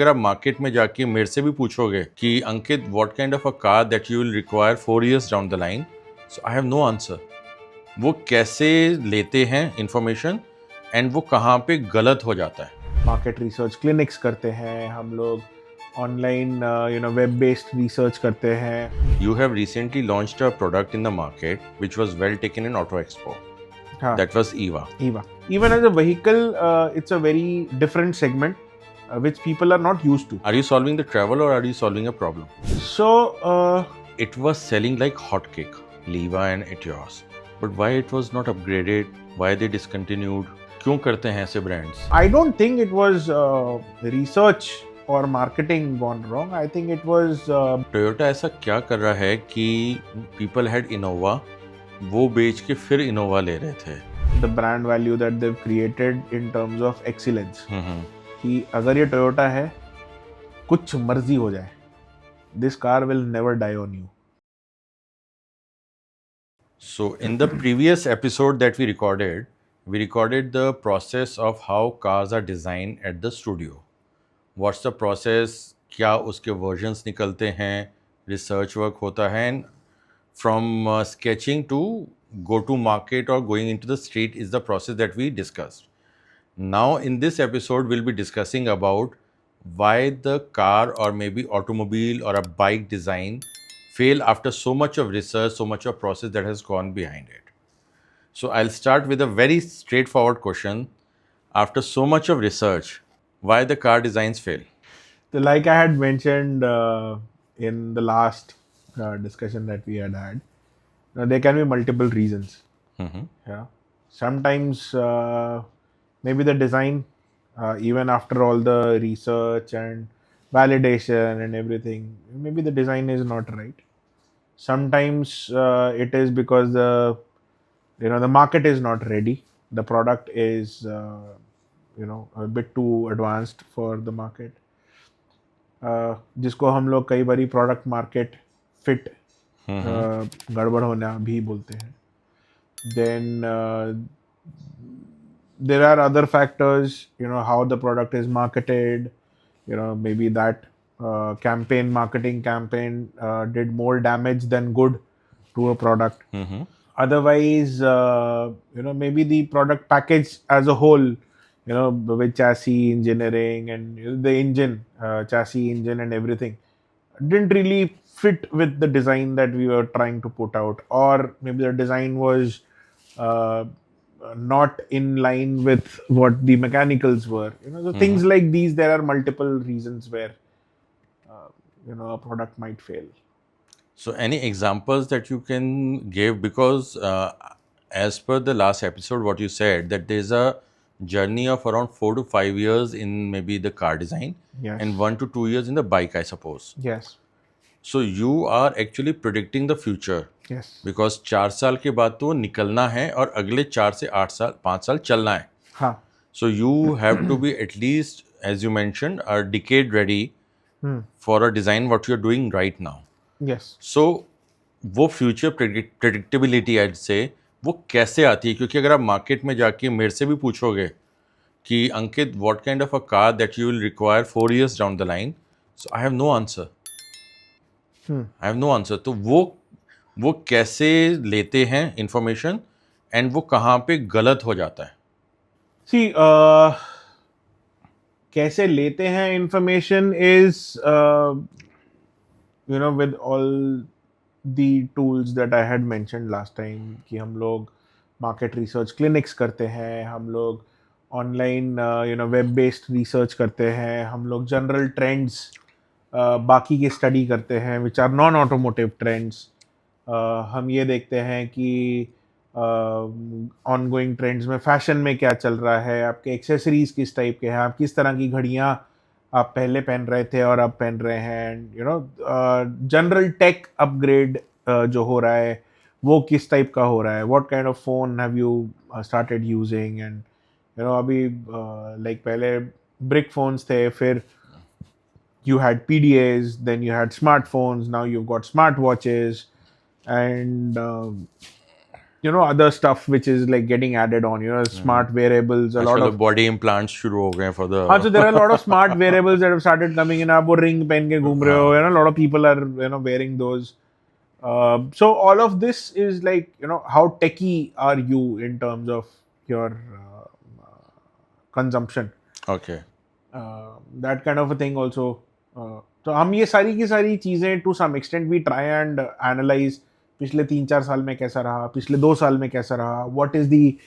अगर आप मार्केट में जाके मेरे से भी पूछोगे कि Ankit what kind of a car that you will require 4 years down the line, so I have no answer. वो कैसे लेते हैं इंफॉर्मेशन एंड वो कहाँ पे गलत हो जाता है। मार्केट रिसर्च क्लिनिक्स करते हैं हम लोग, ऑनलाइन वेब बेस्ड रिसर्च करते हैं। You have recently launched a product in the market which was well taken in Auto Expo. हाँ, That was EVA. EVA. Even as a vehicle, it's a very different segment which people are not used to. Are you solving the trouble or are you solving a problem? So, It was selling like hotcake, Leva and Etios. But why it was not upgraded? Why they discontinued? क्यों करते हैं ऐसे brands? I don't think it was research or marketing gone wrong. I think it was Toyota ऐसा क्या कर रहा है कि people had Innova, वो बेच के फिर इनोवा ले रहे थे। the brand value that they've created in terms of excellence. कि अगर ये टोयोटा है, कुछ मर्जी हो जाए, this car will never die on you. So in the previous episode that we recorded the process of how cars are designed at the studio. What's the process? क्या उसके versions निकलते हैं, research work होता है, and from sketching to go to market or going into the street is the process that we discussed. Now in this episode we'll be discussing about why the car or maybe automobile or a bike design fail after so much of research, so much of process that has gone behind it. So I'll start with a very straightforward question. After so much of research, why the car designs fail? So like I had mentioned in the last discussion that we had, there can be multiple reasons. Yeah, sometimes maybe the design, even after all the research and validation and everything, maybe the design is not right. Sometimes it is because the market is not ready. The product is a bit too advanced for the market. जिसको हम लोग कई बारी product market fit गड़बड़ होना भी बोलते हैं. Then there are other factors, how the product is marketed. Maybe that marketing campaign did more damage than good to a product. Otherwise, maybe the product package as a whole, with chassis engineering and the engine, chassis engine and everything, didn't really fit with the design that we were trying to put out, or maybe the design was uh, not in line with what the mechanicals were. So things like these, there are multiple reasons where a product might fail. So any examples that you can give, because as per the last episode what you said that there's a journey of around 4 to 5 years in maybe the car design. Yes. And 1 to 2 years in the bike, I suppose. Yes. So you are actually predicting the future. Yes. Because 4 साल के बाद तो निकलना है और अगले 4 से 8 साल 5 साल चलना है. हाँ. So you have to be at least, as you mentioned, a decade ready for a design what you're doing right now. Yes. So वो फ्यूचर प्रेडिक्टेबिलिटी आई से वो कैसे आती है? क्योंकि अगर आप मार्केट में जाके मेरे से भी पूछोगे कि Ankit what kind of a car that you will require 4 years down the line, so I have no answer. I have no answer. तो वो कैसे लेते हैं इंफॉर्मेशन एंड वो कहाँ पे गलत हो जाता है? सी कैसे लेते हैं information is with all the tools that I had mentioned last time, कि हम लोग मार्केट रिसर्च क्लिनिक्स करते हैं, हम लोग ऑनलाइन वेब बेस्ड रिसर्च करते हैं, हम लोग जनरल ट्रेंड्स बाकी की स्टडी करते हैं which are non automotive trends. हम ये देखते हैं कि ऑनगोइंग ट्रेंड्स में फैशन में क्या चल रहा है, आपके एक्सेसरीज किस टाइप के हैं, आप किस तरह की घड़ियाँ आप पहले पहन रहे थे और अब पहन रहे हैं, जनरल टेक अपग्रेड जो हो रहा है वो किस टाइप का हो रहा है, what kind of phone have you started using. And अभी लाइक पहले ब्रिक फोन्स थे, फिर you had PDAs, then you had smartphones, now you've got smart watches, and other stuff which is like getting added on, smart wearables, a lot आजकल तो of. Body implants शुरू हो गए हैं for हाँ, so there are a the lot of smart wearables that have started coming in. आप वो ring पहन के घूम रहे हो, हाँ a lot of people are wearing those. So all of this is like, how techy are you in terms of your consumption? Okay That kind of a thing also. तो हम ये सारी की सारी चीजें to some extent we try and analyse, पिछले 3-4 साल में कैसा रहा, पिछले 2 साल में कैसा रहा, what is the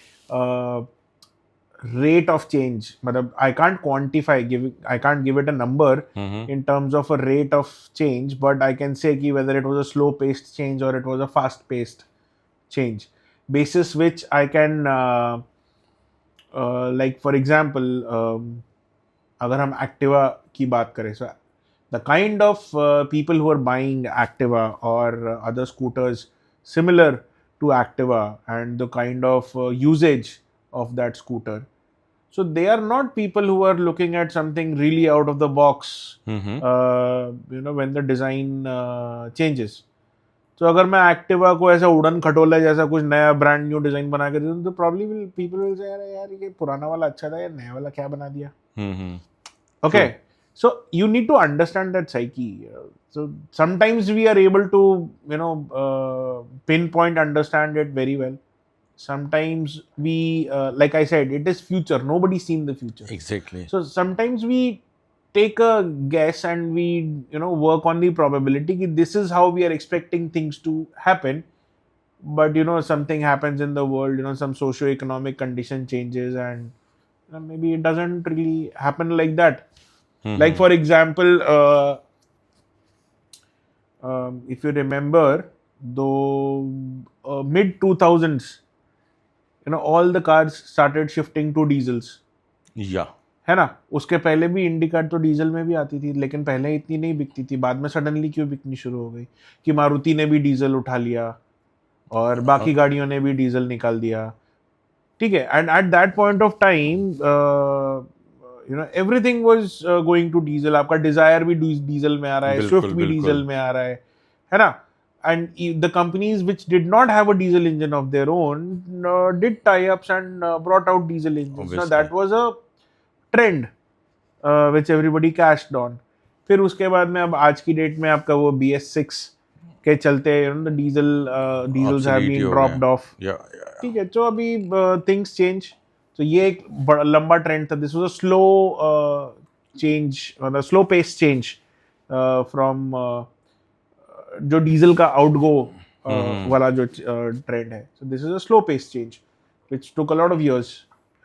rate of change. मतलब I can't quantify, I can't give it a number in terms of a rate of change, but I can say कि whether it was a slow paced change or it was a fast paced change, basis which I can like for example, अगर हम Activa की बात करें, so the kind of people who are buying Activa or other scooters similar to Activa and the kind of usage of that scooter, so they are not people who are looking at something really out of the box, when the design changes. तो अगर मैं Activa को ऐसा उड़न खटोला जैसा कुछ नया ब्रांड न्यू डिजाइन बना के दूं, तो प्रॉब्ली पीपल विल से, यार ये पुराना वाला अच्छा था, यार नया वाला क्या बना दिया. Okay, so you need to understand that psyche. So sometimes we are able to pinpoint, understand it very well. Sometimes we like I said, it is future, nobody's seen the future. Exactly So sometimes we take a guess and we work on the probability that this is how we are expecting things to happen, but something happens in the world, some socio-economic condition changes, and maybe it doesn't really happen like that. Like for example, if you remember, though mid 2000s, all the cars started shifting to diesels. या है ना. उसके पहले भी इंडी car तो diesel में भी आती थी, लेकिन पहले इतनी नहीं बिकती थी. बाद में सडनली क्यों बिकनी शुरू हो गई कि मारुति ने भी डीजल उठा लिया और बाकी गाड़ियों ने भी डीजल निकाल दिया. ठीक है. And at that point of time everything was going to diesel. आपका डिजायर भी डीजल में आ रहा है, बिल्कुल, स्विफ्ट भी बिल्कुल. डीजल में आ रहा है ना. And the companies which did not have a diesel engine of their own did tie-ups and brought out diesel engines. Now Obviously. that was a trend which everybody cashed on. फिर उसके बाद में अब आज की डेट में आपका वो BS6 के चलते the diesels have Obsolete been ही हो dropped गए. off. Yeah. ठीक है. तो अभी things change. तो ये एक बड़ा लंबा ट्रेंड था. This was a slow change, मतलब slow pace change from जो डीजल का आउटगो वाला जो ट्रेंड है. So this is a slow pace change which took a lot of years,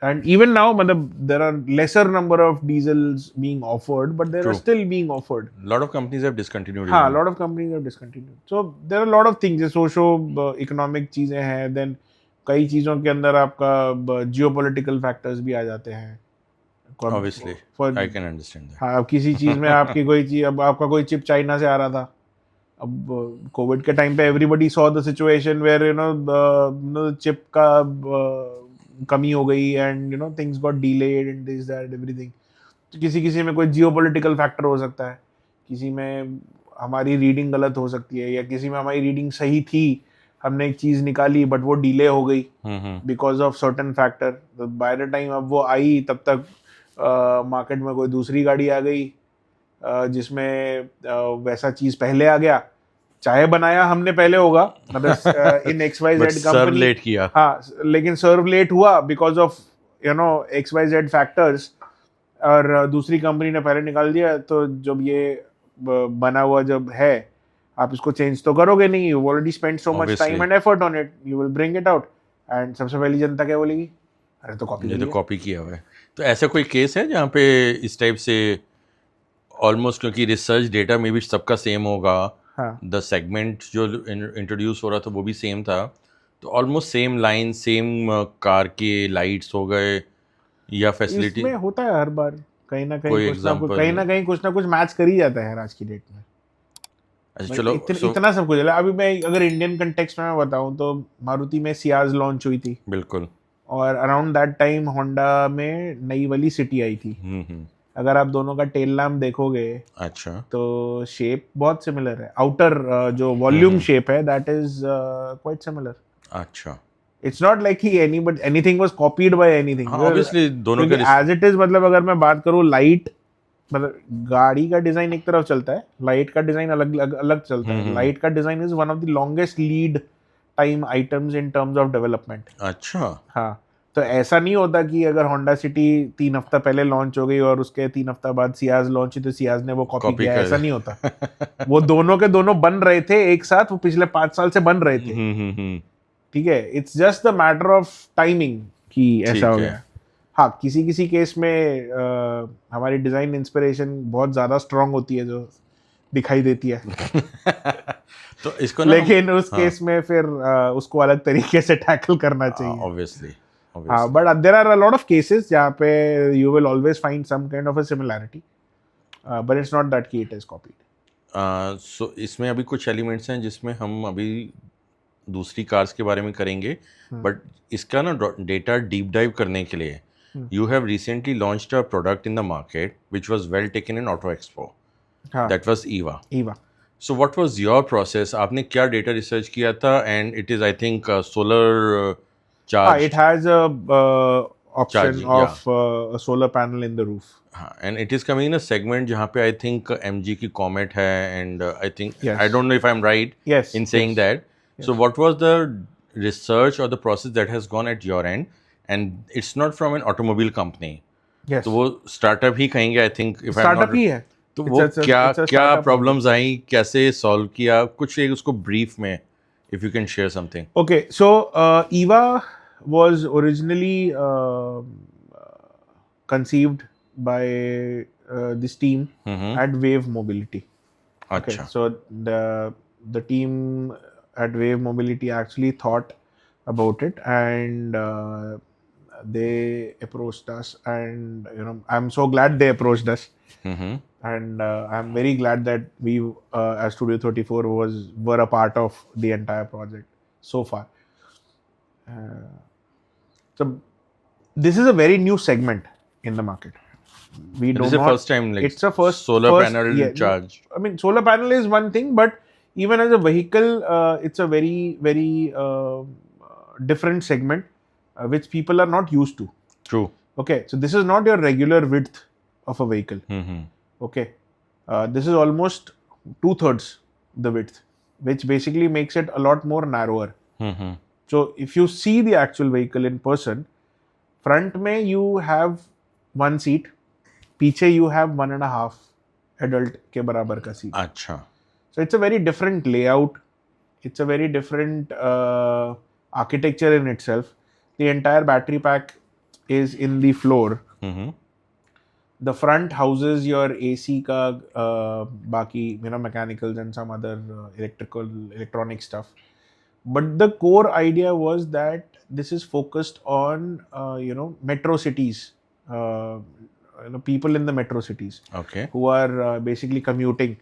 and even now मतलब there are lesser number of diesels being offered, but there are True. Still being offered. Lot of companies have discontinued. हाँ, even. Lot of companies have discontinued. So there are lot of things, socio economic चीजें हैं. Then कई चीजों के अंदर आपका geopolitical factors भी आ जाते हैं. Obviously, I can understand that. हाँ, अब किसी चीज में आपकी कोई चीज, अब आपका कोई चिप चाइना से आ रहा था. अब कोविड के टाइम पे everybody saw the situation where chip का कमी हो गई and things got delayed and this that everything. तो किसी में कोई जियोपॉलिटिकल फैक्टर हो सकता है, किसी में हमारी रीडिंग गलत हो सकती है, या किसी में हमारी रीडिंग सही थी, हमने एक चीज निकाली बट वो डिले हो गई because of certain factor. By the time अब वो आई तब तक मार्केट में कोई दूसरी गाड़ी आ गई जिसमें वैसा चीज पहले आ गया. चाहे बनाया हमने पहले होगा, मतलब इन XYZ But serve company, late किया. हाँ, लेकिन सर्व लेट हुआ बिकॉज ऑफ XYZ फैक्टर्स, और दूसरी कंपनी ने पहले निकाल दिया. तो जब ये बना हुआ जब है, आप इसको चेंज तो करोगे नहीं. You already spend so much time and effort on it, you will bring it out, and सबसे पहली जनता क्या बोलेगी, अरे तो कॉपी, ये तो कॉपी किया हुआ है. तो ऐसा कोई केस है जहाँ पे इस टाइप से ऑलमोस्ट, क्योंकि रिसर्च डेटा में भी सबका सेम होगा, द सेगमेंट जो इंट्रोड्यूस हो रहा था वो भी सेम था, तो almost same line, same car के लाइट्स हो गए या फैसिलिटी. इसमें होता है हर बार कहीं ना कोई कहीं कुछ ना कुछ, example? कहीं ना कहीं कुछ ना कुछ मैच कर ही जाता है यार आज की डेट में. अच्छा चलो. इतना सब कुछ है. अभी मैं अगर इंडियन कंटेक्स्ट में बताऊं तो मारुति में सियाज लॉन्च हुई थी, बिल्कुल, और अराउंड दैट टाइम होंडा में नई वाली सिटी आई थी. अगर आप दोनों का टेल लैम्प देखोगे, अच्छा, तो शेप बहुत सिमिलर है. आउटर जो वॉल्यूम शेप है दैट इज क्वाइट सिमिलर. अच्छा. It's not like कि anything was copied by anything. हाँ ऑब्वियसली दोनों क्योंकि के as it is, मतलब अगर मैं बात करूँ लाइट, मतलब गाड़ी का डिजाइन एक तरफ चलता है, लाइट का डिजाइन अलग अलग अलग चलता है. लाइट का design is one of the longest lead time items in terms of development. अच्छा हाँ, तो ऐसा नहीं होता कि अगर होंडा सिटी 3 हफ्ता पहले लॉन्च हो गई और उसके 3 हफ्ता बाद सियाज लॉन्च हुई तो सियाज ने वो कॉपी कॉपी किया, कर ऐसा नहीं होता. वो दोनों के दोनों बन रहे थे एक साथ, वो पिछले 5 साल से बन रहे थे. ठीक है, it's just the matter of timing कि ऐसा हो ठीक है गया. हाँ, किसी किसी केस में हमारी डिजाइन इंस्पिरेशन बहुत ज्यादा स्ट्रांग होती है जो दिखाई देती है. तो इसको ना लेकिन उस केस में फिर उसको अलग तरीके से टैकल करना चाहिए. ऑब्वियसली हाँ, but there are a lot of cases जहाँ पे you will always find some kind of a similarity, but it's not that कि इट इज कॉपीड. सो इसमें अभी कुछ एलिमेंट्स हैं जिसमें हम अभी दूसरी कार्स के बारे में करेंगे, बट इसका ना डेटा डीप डाइव करने के लिए you have recently launched a product in the market which was well taken in auto expo, that was Eva. So what was your process? आपने क्या डेटा रिसर्च किया था? And it is I think solar charge. It has a option Charging, of a solar panel in the roof. हाँ, and it is coming in a segment जहाँ पे I think MG की Comet है, and I think Yes. I don't know if I'm right Yes, in saying yes. that. So what was the research or the process that has gone at your end? And it's not from an automobile company. Yes. तो वो startup ही कहेंगे I think if I'm Startup not. ही है. तो It's वो a क्या startup क्या only. problems आई, कैसे solve किया, कुछ एक उसको brief में if you can share something. Okay, so EVA was originally conceived by this team at Wave Mobility. Okay, अच्छा. so the team at Wave Mobility actually thought about it, and they approached us, and I'm so glad they approached us. And I'm very glad that we as Studio 34 were a part of the entire project so far. So this is a very new segment in the market. We It do is the not. first time like It's a first solar first- panel yeah, charge. I mean, solar panel is one thing, but even as a vehicle, it's a very different segment which people are not used to. True. Okay, so this is not your regular width of a vehicle. Okay, this is almost 2/3 the width, which basically makes it a lot more narrower. So if you see the actual vehicle in person, front में you have one seat, पीछे you have 1.5 adult के बराबर का seat. अच्छा. So it's a very different layout. It's a very different architecture in itself. The entire battery pack is in the floor. The front houses your AC का बाकी mechanicals and some other electronic stuff. But the core idea was that this is focused on metro cities, people in the metro cities Okay. who are basically commuting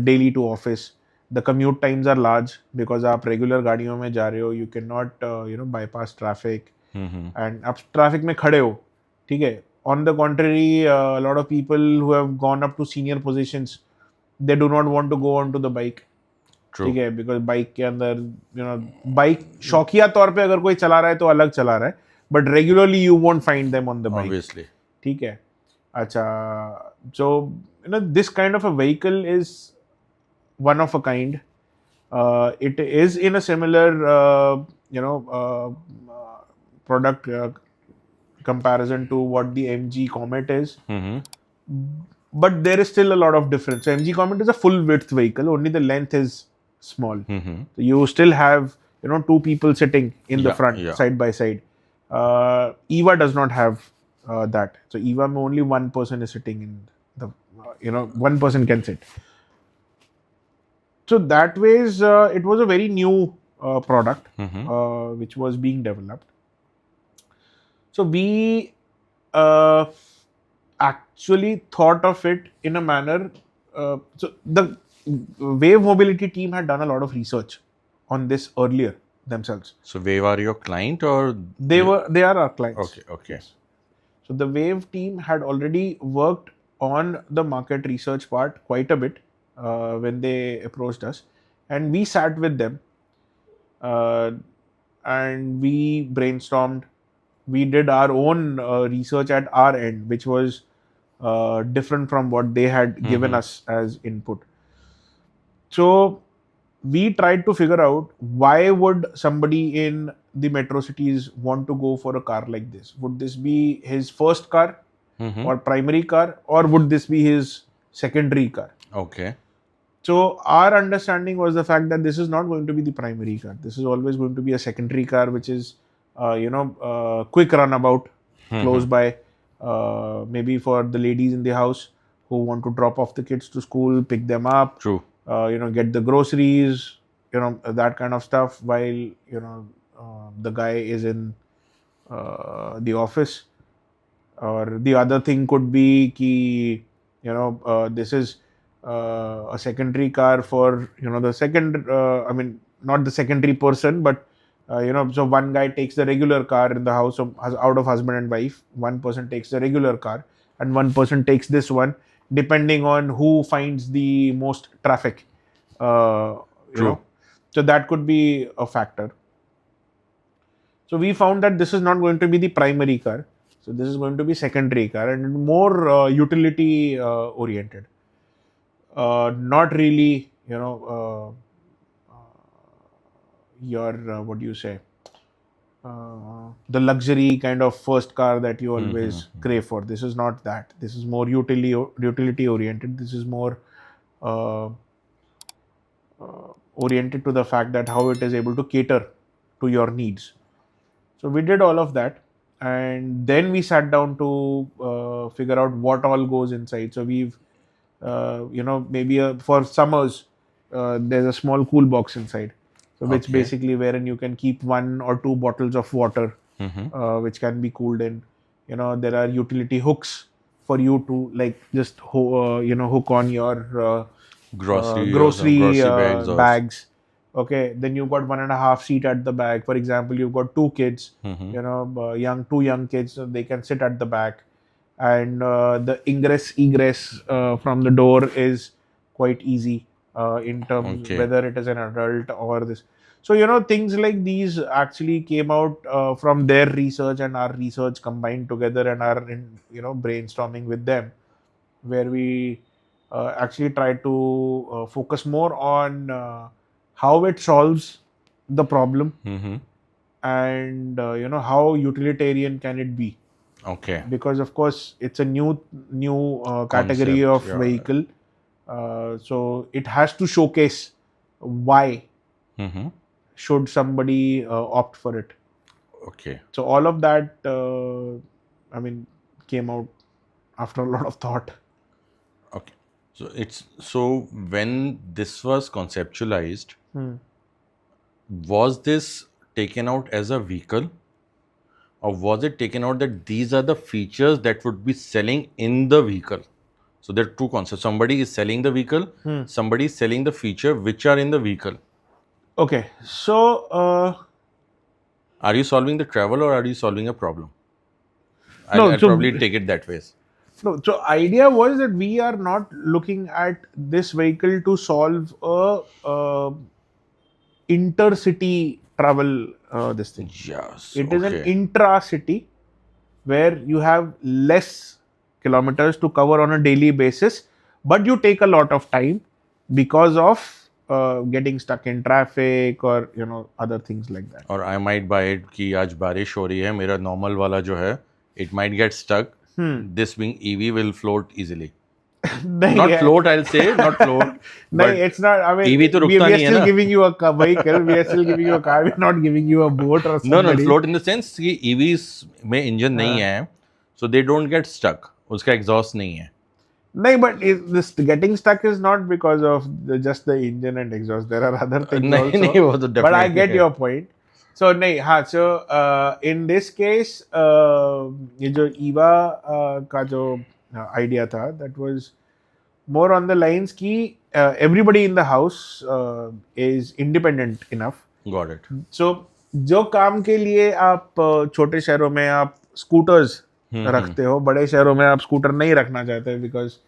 daily to office. The commute times are large because आप regular गाड़ियों में जा रहे हो, you cannot bypass traffic, and आप traffic में खड़े हो, ठीक है. On the contrary, a lot of people who have gone up to senior positions, they do not want to go onto the bike. True. ठीक है, बिकॉज बाइक के अंदर बाइक शौकिया तौर पे अगर कोई चला रहा है तो अलग चला रहा है, but regularly you won't find them on the bike. Obviously. ठीक है. अच्छा, so this kind of a vehicle is one of a kind. It is in a similar product comparison to what the MG Comet is. But there is still a lot of difference. So MG Comet is a full width vehicle, only the length is small. So you still have two people sitting in the front side by side. EVA does not have that. So EVA mein only one person is sitting in the one person can sit. So that ways it was a very new product which was being developed. So we actually thought of it in a manner. So the Wave Mobility team had done a lot of research on this earlier themselves. So Wave are your client or they are our clients. Okay. So the Wave team had already worked on the market research part quite a bit when they approached us, and we sat with them. and we brainstormed. We did our own research at our end, which was different from what they had given us as input. So we tried to figure out, why would somebody in the metro cities want to go for a car like this? Would this be his first car or primary car, or would this be his secondary car? Okay. So our understanding was the fact that this is not going to be the primary car. This is always going to be a secondary car, which is quick runabout close by, maybe for the ladies in the house who want to drop off the kids to school, pick them up, True. get the groceries, that kind of stuff, while the guy is in the office. Or the other thing could be ki, this is a secondary car for the second, not the secondary person, but so one guy takes the regular car in the house out of husband and wife, one person takes the regular car, and one person takes this one, depending on who finds the most traffic. True. So that could be a factor. So we found that this is not going to be the primary car. So this is going to be secondary car and more utility oriented. Not really, your what do you say? The luxury kind of first car that you always crave for. This is not that. This is more utility oriented. This is more oriented to the fact that how it is able to cater to your needs. So we did all of that, and then we sat down to figure out what all goes inside. So we've, maybe for summers, there's a small cool box inside. So which basically wherein you can keep 1 or 2 bottles of water, which can be cooled in. There are utility hooks for you to like just hook on your grocery bags. Okay, then you've got 1.5 seat at the back. For example, you've got 2 kids, two young kids, so they can sit at the back, and the ingress egress from the door is quite easy in terms whether it is an adult or this. So things like these actually came out from their research and our research combined together, and our brainstorming with them, where we actually try to focus more on how it solves the problem, and how utilitarian can it be. Okay. Because of course it's a new category Concept, of vehicle, so it has to showcase why should somebody opt for it. Okay. So all of that came out after a lot of thought. Okay. So when this was conceptualized, was this taken out as a vehicle, or was it taken out that these are the features that would be selling in the vehicle? So there are two concepts. Somebody is selling the vehicle, somebody is selling the feature which are in the vehicle. Okay, so are you solving the travel or are you solving a problem? No, I'll probably take it that way. No, so idea was that we are not looking at this vehicle to solve a intercity travel this thing. Yes. It is an intra-city where you have less kilometers to cover on a daily basis, but you take a lot of time because of getting stuck in traffic or other things like that. Or I might buy it कि आज बारिश हो रही है, मेरा normal वाला जो है, it might get stuck. This being EV will float easily. Not float, I'll say, not float. No, it's not. I mean, EV तो रुकता नहीं है ना. We are still giving you a vehicle. We are still giving you a car. We're not giving you a boat or something. No, float in the sense कि EVs में engine नहीं है, so they don't get stuck. उसका exhaust नहीं है. No, but this getting stuck is not because of just the engine and exhaust. There are other things also. But I get your point. So in this case, ये जो EVA का जो idea था, that was more on the lines कि everybody in the house is independent enough. Got it. So जो काम के लिए आप छोटे शहरों में आप स्कूटर्स रखते हो, बड़े शहरों में आप स्कूटर नहीं रखना चाहते because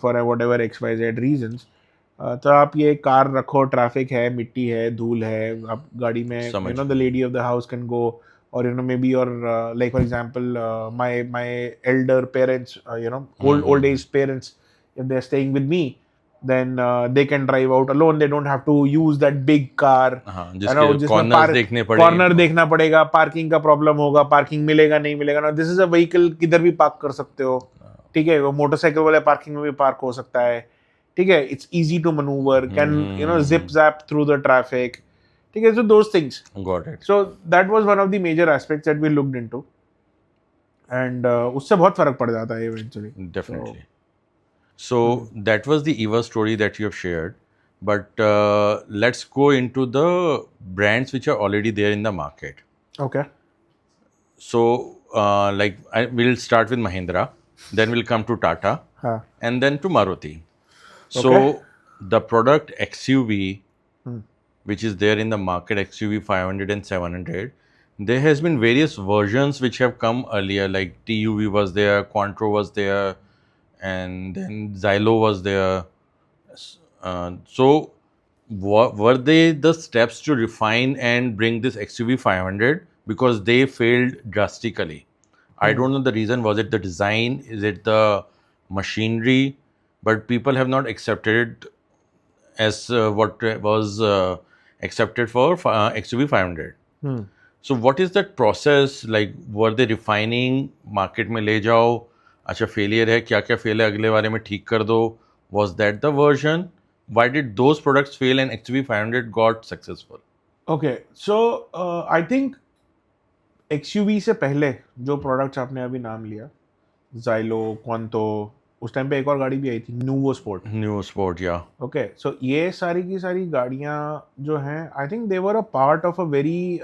for whatever XYZ reasons, तो आप ये कार रखो, ट्रैफिक है, मिट्टी है, धूल है, आप गाड़ी में, समझ the lady of the house can go, और maybe your, like for example, my elder parents, old age parents, if they're staying with me, then they can drive out alone. They don't have to use that big car, हाँ, जिसमें corners देखने पड़े। Corner देखना पड़ेगा, parking का problem होगा, parking मिलेगा नहीं मिलेगा ना। दिस इज अ व्हीकल, किधर भी पार्क कर सकते हो, ठीक है। वो मोटरसाइकिल वाले पार्किंग में भी पार्क हो सकता है, ठीक है। It's easy to manoeuvre, can zip zap through the traffic, ठीक है। So those things, got it. So that was one of the major aspects that we looked into, and उससे बहुत फर्क पड़ जाता है eventually. Definitely. So that was the EVA story that you have shared. But let's go into the brands which are already there in the market. Okay, So, we'll start with Mahindra, then we'll come to Tata, हाँ, and then to Maruti. So, Okay. the product XUV, which is there in the market, XUV 500 and 700, there has been various versions which have come earlier, like TUV was there, Quattro was there, and then Xylo was there. So, were they the steps to refine and bring this XUV 500 because they failed drastically? I don't know the reason. Was it the design? Is it the machinery? But people have not accepted it as what was accepted for XUV 500. So what is that process like? Were they refining? Market में ले जाओ, अच्छा failure है, क्या क्या fail है अगले बारे में ठीक कर दो. Was that the version? Why did those products fail and XUV 500 got successful? Okay. So I think XUV से पहले जो प्रोडक्ट्स आपने अभी नाम लिया, जाइलो, क्वांटो, उस टाइम पे एक और गाड़ी भी आई थी, Nuvo sport. New sport, yeah. Okay, so ये सारी की सारी गाड़ियां जो हैं, I think they were a part of a very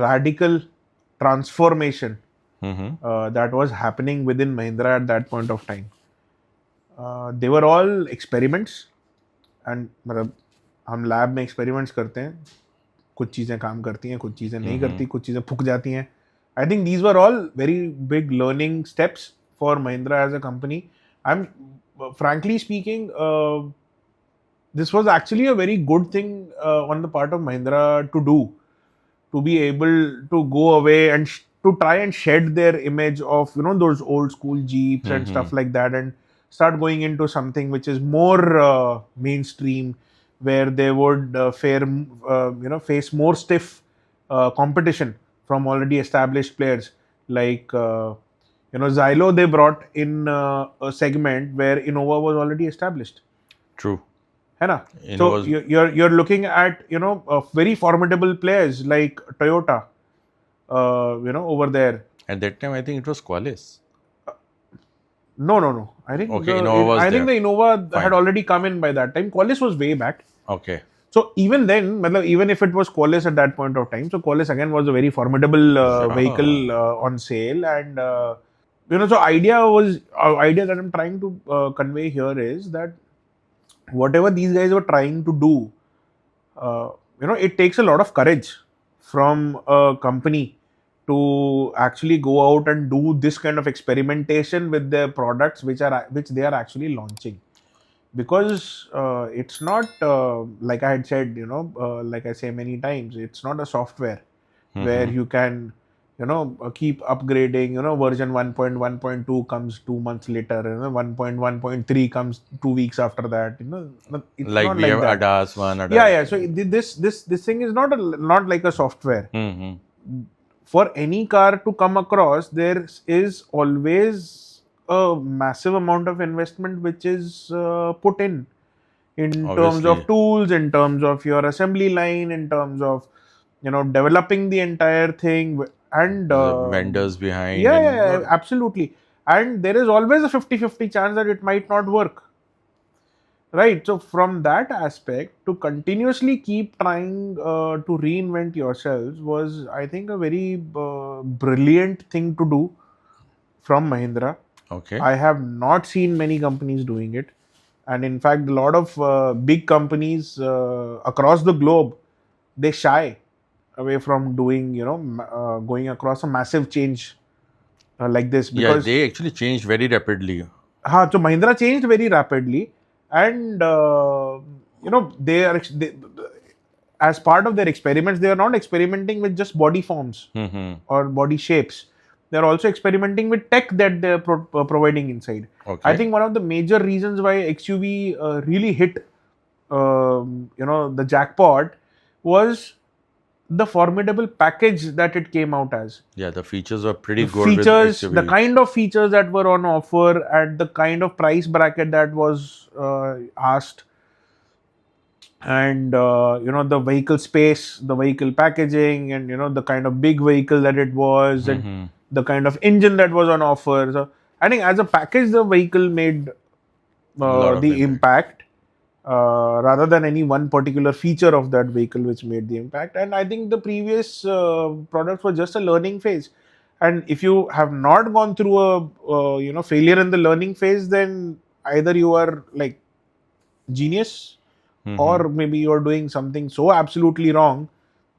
radical transformation that was happening within Mahindra at that point of time. They were all experiments, and मतलब हम lab में एक्सपेरिमेंट्स करते हैं, कुछ चीज़ें काम करती हैं, कुछ चीज़ें नहीं करती, कुछ चीज़ें फूक जाती हैं। I think these were all very big learning steps for Mahindra as a company. I am frankly speaking, this was actually a very good thing on the part of Mahindra to do, to be able to go away and to try and shed their image of those old school Jeeps and stuff like that, and start going into something which is more mainstream, where they would face more stiff competition from already established players like Xylo. They brought in a segment where Innova was already established, True. है ना? So Innova's- you're looking at very formidable players like Toyota, over there. At that time, I think it was Qualis. No. I think Okay, Innova was I think the there. Innova Fine. had already come in by that time. Qualis was way back. Okay. So even then, मतलब, even if it was Qualis at that point of time, so Qualis again was a very formidable Yeah. vehicle on sale, and so idea that I'm trying to convey here is that whatever these guys were trying to do, it takes a lot of courage from a company to actually go out and do this kind of experimentation with their products which they are actually launching, because it's not like I had said, like I say many times, it's not a software where you can keep upgrading. Version 1.1.2 comes 2 months later, 1.1.3 comes 2 weeks after that. It's Like not we like have that. ADAS 1, ADAS. Yeah. So this thing is not like a software. For any car to come across, there is always a massive amount of investment which is put in terms of Obviously. tools, in terms of your assembly line, in terms of developing the entire thing, and The vendors behind. yeah, and yeah, absolutely. And there is always a 50-50 chance that it might not work, right? So from that aspect, to continuously keep trying to reinvent yourselves was, I think, a very brilliant thing to do from Mahindra. Okay. I have not seen many companies doing it, and in fact, a lot of big companies across the globe, they shy away from doing, going across a massive change like this, Yeah, because they actually changed very rapidly. so Mahindra changed very rapidly, and as part of their experiments, they are not experimenting with just body forms Mm-hmm. or body shapes. They're also experimenting with tech that they're providing inside. I Okay. think one of the major reasons why XUV really hit, the jackpot was the formidable package that it came out as. Yeah, the features were pretty The good with features, the XUV. kind of features that were on offer at the kind of price bracket that was asked, and the vehicle space, the vehicle packaging, and the kind of big vehicle that it was, and Mm-hmm. the kind of engine that was on offer. So I think as a package, the vehicle made A lot of the impact. impact, rather than any one particular feature of that vehicle which made the impact. And I think the previous products were just a learning phase. And if you have not gone through a failure in the learning phase, then either you are like genius, Mm-hmm. or maybe you're doing something so absolutely wrong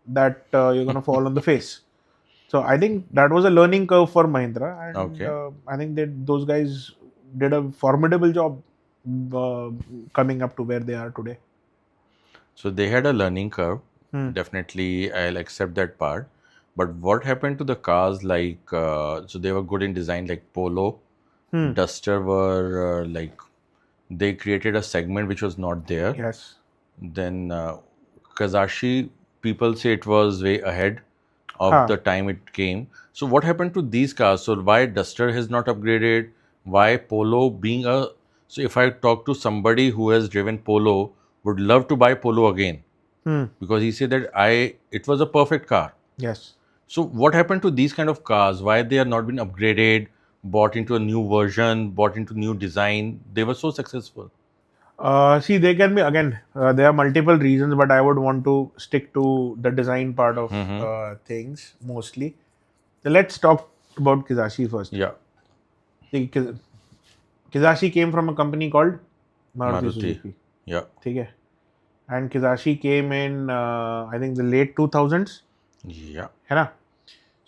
that you're going to fall on the face. So I think that was a learning curve for Mahindra, and Okay. I think that those guys did a formidable job uh, coming up to where they are today. So they had a learning curve. Hmm. Definitely, I'll accept that part. But what happened to the cars like, so they were good in design, like Polo, Hmm. Duster were like, they created a segment which was not there. Yes. Then Kazashi, people say it was way ahead of Huh. the time it came. So what happened to these cars? So why Duster has not upgraded? Why Polo being a, so if I talk to somebody who has driven Polo, would love to buy Polo again Hmm. because he said that it was a perfect car. Yes. So what happened to these kind of cars? Why they are not been upgraded, bought into a new version, bought into new design? They were so successful. See, they can be again. There are multiple reasons, but I would want to stick to the design part of Mm-hmm. things mostly. So let's talk about Kizashi first. Yeah, See, Kizashi came from a company called Maruti Maruti. Suzuki. Yeah, Okay. And Kizashi came in, I think, the late 2000s. yeah. है ना?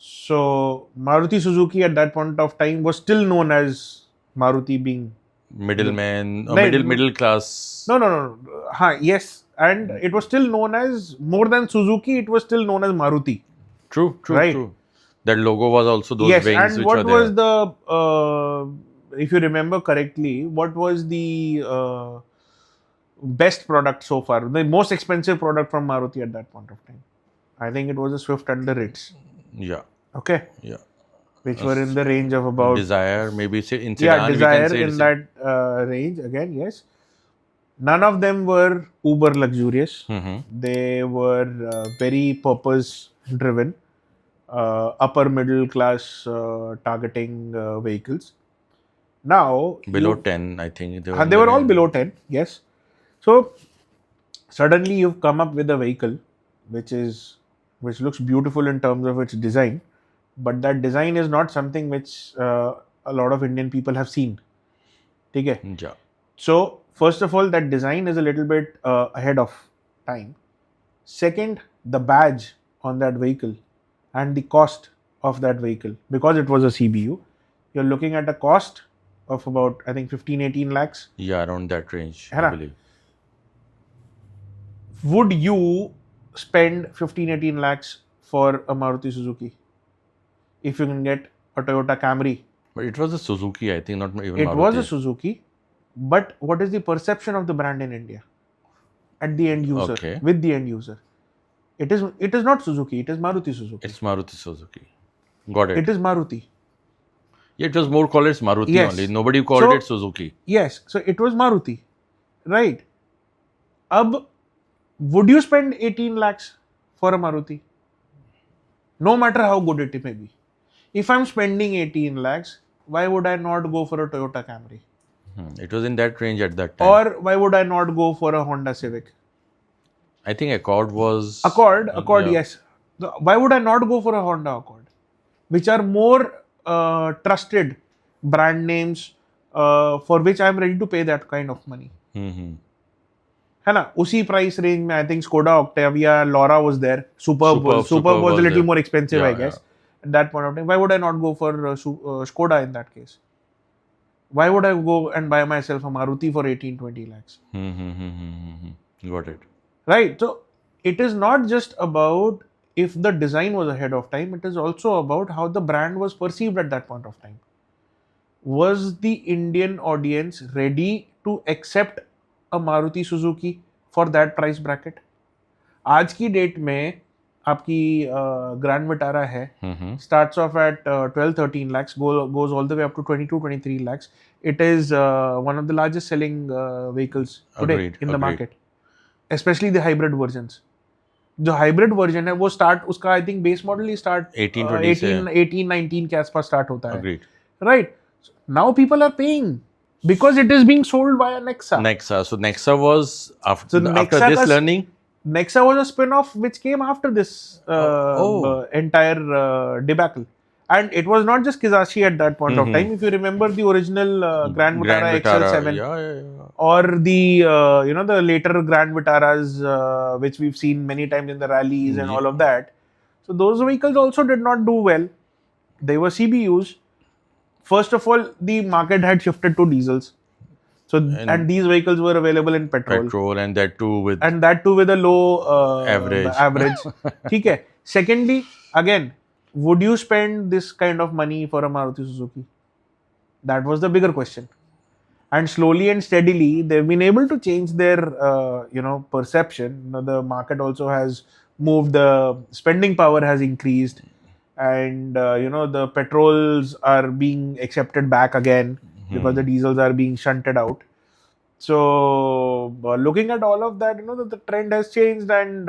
So Maruti Suzuki at that point of time was still known as Maruti, being the Middleman or no, middle class. no. Yes, and it was still known as, more than Suzuki, it was still known as Maruti, True, true, right? true. That logo was also those Yes, wings and which were what was there. the if you remember correctly, what was the best product so far? The most expensive product from Maruti at that point of time. I think it was a Swift under its. Yeah, Okay, yeah. which A were in the range of about, Desire, maybe say in yeah, sedan we can Desire say in that range again. Yes, none of them were uber luxurious. mm-hmm. They were very purpose driven, upper middle class targeting vehicles. Now Below you 10, I think they were in they the were all range. below 10. Yes. So suddenly you've come up with a vehicle which is which looks beautiful in terms of its design, but that design is not something which a lot of Indian people have seen. Okay. Yeah. So first of all, that design is a little bit ahead of time. Second, the badge on that vehicle and the cost of that vehicle, because it was a CBU, you're looking at a cost of about, I think, 15-18 lakhs. Yeah, around that range, है I ना? believe. Would you spend 15-18 lakhs for a Maruti Suzuki if you can get a Toyota Camry? But it was a Suzuki, I think, not even It was a Maruti. Suzuki, but what is the perception of the brand in India at the end user, Okay. with the end user? It is not Suzuki, it is Maruti Suzuki. It's Maruti Suzuki. Got It it. is Maruti. Yeah, it was more called as Maruti only. Yes. Nobody called it So Suzuki. yes, so it was Maruti, right? Ab, would you spend 18 lakhs for a Maruti? No matter how good it may be. If I'm spending 18 lakhs, why would I not go for a Toyota Camry? It was in that range at that time. Or why would I not go for a Honda Civic? I think Accord was. Accord, Yeah. yes. Why would I not go for a Honda Accord? Which are more trusted brand names, for which I'm ready to pay that kind of money. Mm-hmm. है ना? उसी price range में, I think Skoda Octavia, Laura was there. Superb was a little there. more expensive, Yeah, I guess. At that point of time, why would I not go for Skoda in that case? Why would I go and buy myself a Maruti for 18-20 lakhs? Got it. Right. So it is not just about if the design was ahead of time, it is also about how the brand was perceived at that point of time. Was the Indian audience ready to accept a Maruti Suzuki for that price bracket? आज की date में आपकी grand Vitara है, starts off at 12-13 lakhs, goes all the way up to 22-23 lakhs. It is one of the largest selling vehicles today in the market, especially the hybrid versions. जो hybrid version है वो start उसका I think base model ही start 18-19 के आसपास start होता है, right? Now people are paying because it is being sold via Nexa. So Nexa was after this learning. Nexa was a spin-off which came after this entire debacle. And it was not just Kizashi at that point of time. If you remember the original Grand Vitara XL7 or the the later Grand Vitaras which we've seen many times in the rallies and all of that. So those vehicles also did not do well. They were CBUs. First of all, the market had shifted to diesels. So and these vehicles were available in petrol, and that too with a low average. ठीक है. Secondly, again, would you spend this kind of money for a Maruti Suzuki? That was the bigger question. And slowly and steadily, they've been able to change their perception. The market also has moved. The spending power has increased, and the petrols are being accepted back again because the diesels are being shunted out. So looking at all of that, the trend has changed, and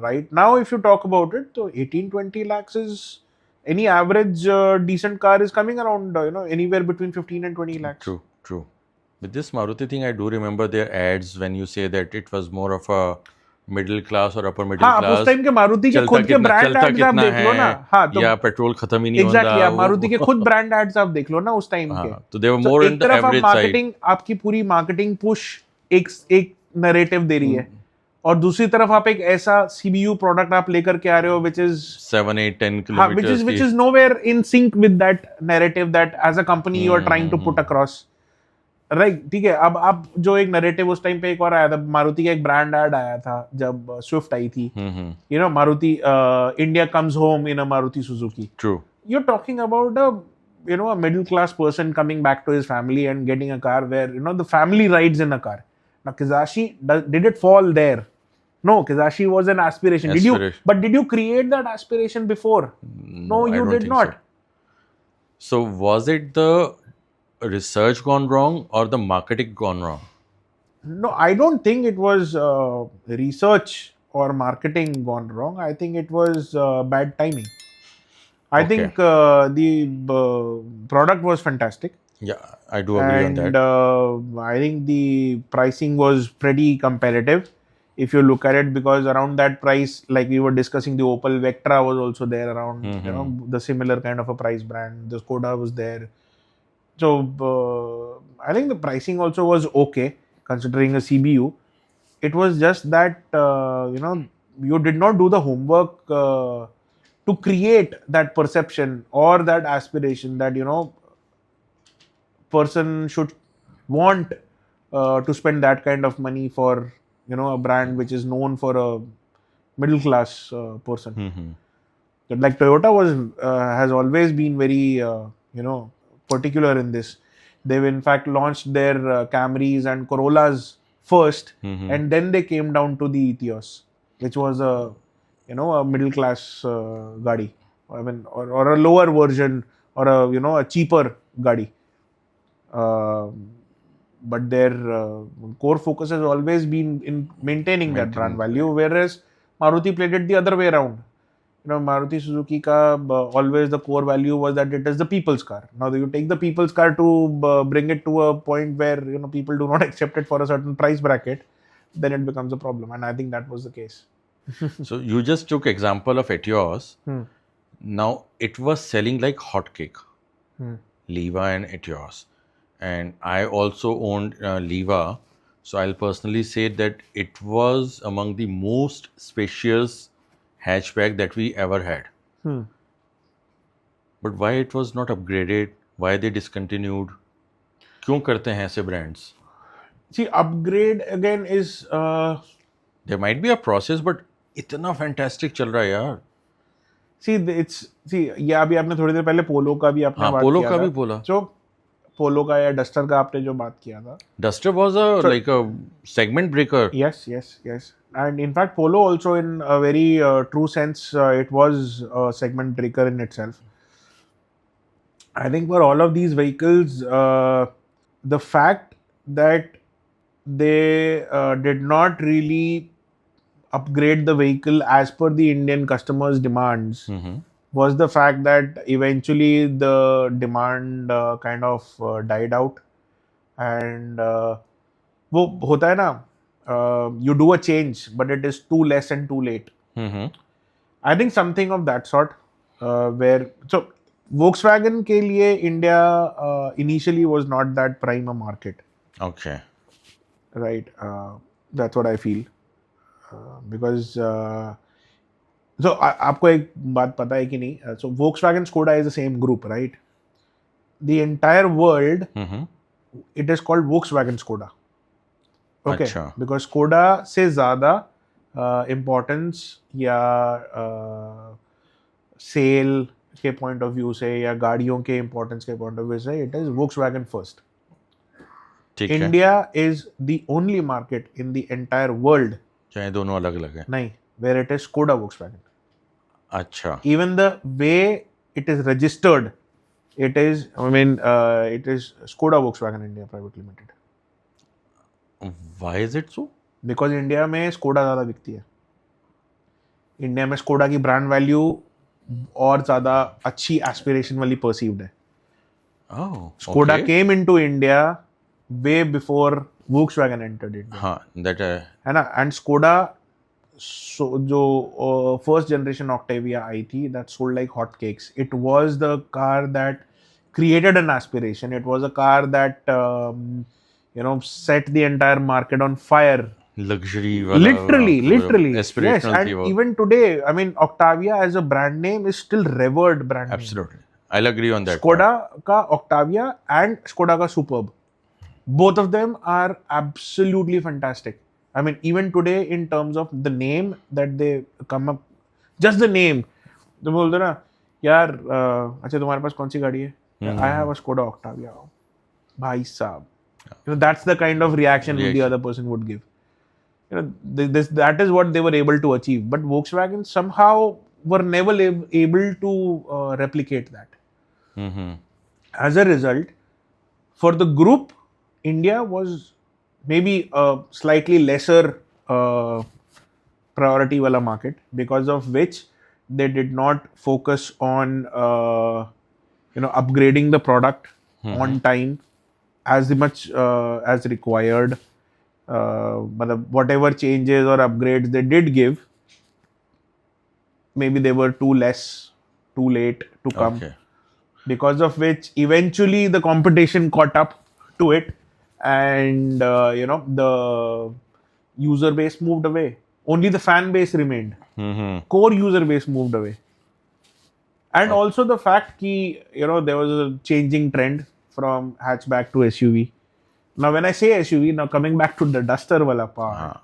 right now, if you talk about it, so 18-20 lakhs is any average decent car is coming around anywhere between 15 and 20 lakhs. True. With this Maruti thing, I do remember their ads when you say that it was more of a middle class और upper middle class. उस time के मारुति के खुद के brand ads आप देख लो ना. तो या पेट्रोल खत्म ही नहीं होता. एग्जैक्टली, आप मारुति के खुद ब्रांड एड्स आप देख लो ना उस टाइम के. तो दे वर मोर इन द एवरेज साइड. आपकी पूरी मार्केटिंग पुश एक नैरेटिव दे रही है, और दूसरी तरफ आप एक ऐसा CBU प्रोडक्ट आप लेकर के आ रहे हो which is 7-8-10 kilometers, which is nowhere in sync with that narrative that as a company you are trying to put across. Right, ठीक है. अब आप जो एक नैरेटिव उस टाइम पे एक और आया था, मारुति का एक ब्रांड ऐड आया था जब स्विफ्ट आई थी, Maruti India comes home in a Maruti Suzuki. True. You are talking about a middle class person coming back to his family and getting a car where the family rides in a car. Now Kizashi, did it fall there? No, Kizashi was an aspiration. Did you create that aspiration before? No, you did not. So was it the research gone wrong or the marketing gone wrong? No, I don't think it was research or marketing gone wrong. I think it was bad timing. I think the product was fantastic. Yeah, I do agree on that. And I think the pricing was pretty competitive if you look at it, because around that price, like we were discussing, the Opel Vectra was also there around, the similar kind of a price brand. The Skoda was there. So I think the pricing also was okay considering a CBU. It was just that you did not do the homework to create that perception or that aspiration that person should want to spend that kind of money for a brand which is known for a middle class person. Like Toyota has always been very particular in this. They've in fact launched their Camrys and Corollas first, and then they came down to the Etios, which was a middle class gadi, I mean, or a lower version, or a cheaper gadi. But their core focus has always been in maintaining that brand value, whereas Maruti played it the other way around. Maruti Suzuki ka always the core value was that it is the people's car. Now you take the people's car to bring it to a point where people do not accept it for a certain price bracket, then it becomes a problem, and I think that was the case. So you just took example of Etios. Now it was selling like hotcake, Liva and Etios, and I also owned Liva, so I'll personally say that it was among the most spacious hatchback that we ever had. But why it was not upgraded? Why they discontinued? क्यों करते हैं ऐसे brands? See, upgrade again is There might be a process, but इतना fantastic चल रहा है यार. see ये अभी आपने थोड़ी देर पहले पोलो का भी आपने हाँ, बात पोलो किया का था. भी बोला. जो पोलो का या डस्टर का आपने जो बात किया था. Duster was like a segment breaker. Yes. And in fact, Polo also, in a very true sense, it was a segment breaker in itself. I think for all of these vehicles, the fact that they did not really upgrade the vehicle as per the Indian customers' demands was the fact that eventually the demand kind of died out. And वो होता है ना, you do a change but it is too less and too late. I think something of that sort, where so Volkswagen के लिए India initially was not that prime a market, Okay. right? That's what I feel, because so आपको एक बात पता है कि नहीं? So Volkswagen Skoda is the same group, right? The entire world, it is called Volkswagen Skoda. Okay, अच्छा. because Skoda से ज़्यादा importance या सेल के पॉइंट ऑफ व्यू से या गाड़ियों के importance के पॉइंट ऑफ व्यू से it is Volkswagen first. ठीक है. India is the only market in the entire world, चाहे दोनों अलग अलग है. नहीं, where it is Skoda Volkswagen. अच्छा. Even the way it is registered, it is, it is Skoda Volkswagen India Private Limited. Why is it so? Because India में Skoda ज़्यादा बिकती है. इंडिया में स्कोडा की ब्रांड वैल्यू और ज़्यादा अच्छी एस्पिरेशन वाली परसीव्ड है. Oh, Skoda okay. Came into India way before Volkswagen entered India. हाँ, that है ना. एंड स्कोडा जो फर्स्ट जनरेशन ऑक्टेविया आई थी, that sold like hot cakes. It was the car that created an aspiration. It was a car that set the entire market on fire. luxury वाला Literally. aspirational Yes, थी and वो. even today, I mean, Octavia as a brand name is still revered brand name. Absolutely. I'll agree on that. Skoda ka Octavia and Skoda ka Superb, both of them are absolutely fantastic. I mean, even today, in terms of the name that they come up, just the name, तुम बोलते ना यार, अच्छा तुम्हारे पास कौन सी गाड़ी है? I have a Skoda Octavia. भाई साहब, that's the kind of reaction the other person would give. That is what they were able to achieve. But Volkswagen somehow were never able to replicate that. As a result, for the group, India was maybe a slightly lesser priority wala market, because of which they did not focus on upgrading the product on time as much as required. But whatever changes or upgrades they did give, maybe they were too late to come. Okay. Because of which eventually the competition caught up to it, and the user base moved away. Only the fan base remained. Core user base moved away. And also the fact that there was a changing trend from hatchback to SUV. Now when I say SUV, now coming back to the Duster wala part,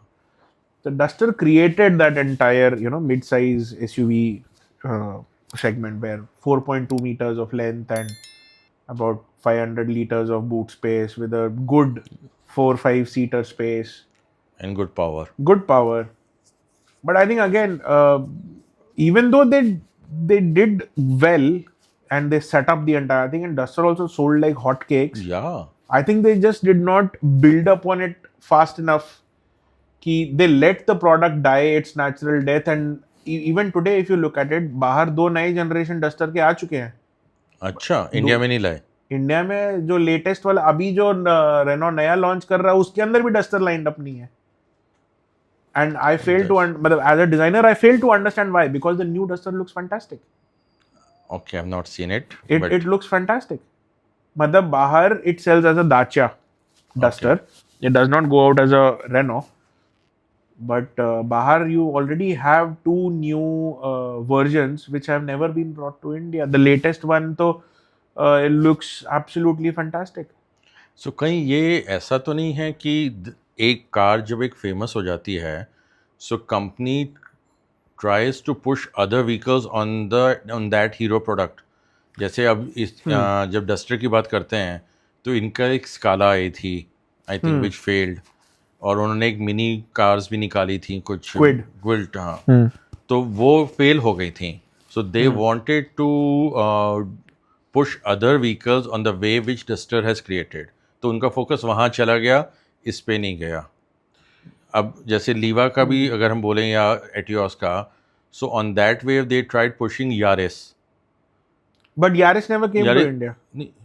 the Duster created that entire mid-size SUV segment, where 4.2 meters of length and about 500 liters of boot space with a good 4-5 seater space and good power. But I think again, even though they did well and they set up the entire thing, and Duster also sold like hotcakes. Yeah. I think they just did not build up on it fast enough. They let the product die its natural death. And even today, if you look at it, बाहर 2 नए generation duster के आ चुके हैं. अच्छा, India में नहीं लाए. India में जो लेटेस्ट वाला अभी जो रेनो नया लॉन्च कर रहा है, उसके अंदर भी डस्टर लाइंड अप नहीं है. And I fail to, as a designer, I fail to understand why. Because the new Duster looks fantastic. Okay, I've not seen it. It looks fantastic. मतलब बाहर it sells as a Dacia Duster. Okay. It does not go out as a Renault. But बाहर you already have 2 new versions which have never been brought to India. The latest one, though, it looks absolutely fantastic. सो कहीं ये ऐसा तो नहीं है कि एक car जब एक फेमस हो जाती है, so company tries to push other vehicles on that hero product. जैसे अब जब डस्टर की बात करते हैं तो इनका एक स्काला आई थी, आई थिंक विच फेल्ड, और उन्होंने एक मिनी कार्स भी निकाली थी कुछ, Quid. ग्विल्ट, हाँ, तो वो फेल हो गई थी. So they wanted to push other vehicles on the way which Duster has created. तो उनका फोकस वहाँ चला गया, इस पे नहीं गया. अब जैसे लीवा का भी अगर हम बोलें या एटियोस का, so on that wave they tried pushing Yaris. But Yaris never came to Yaris, India.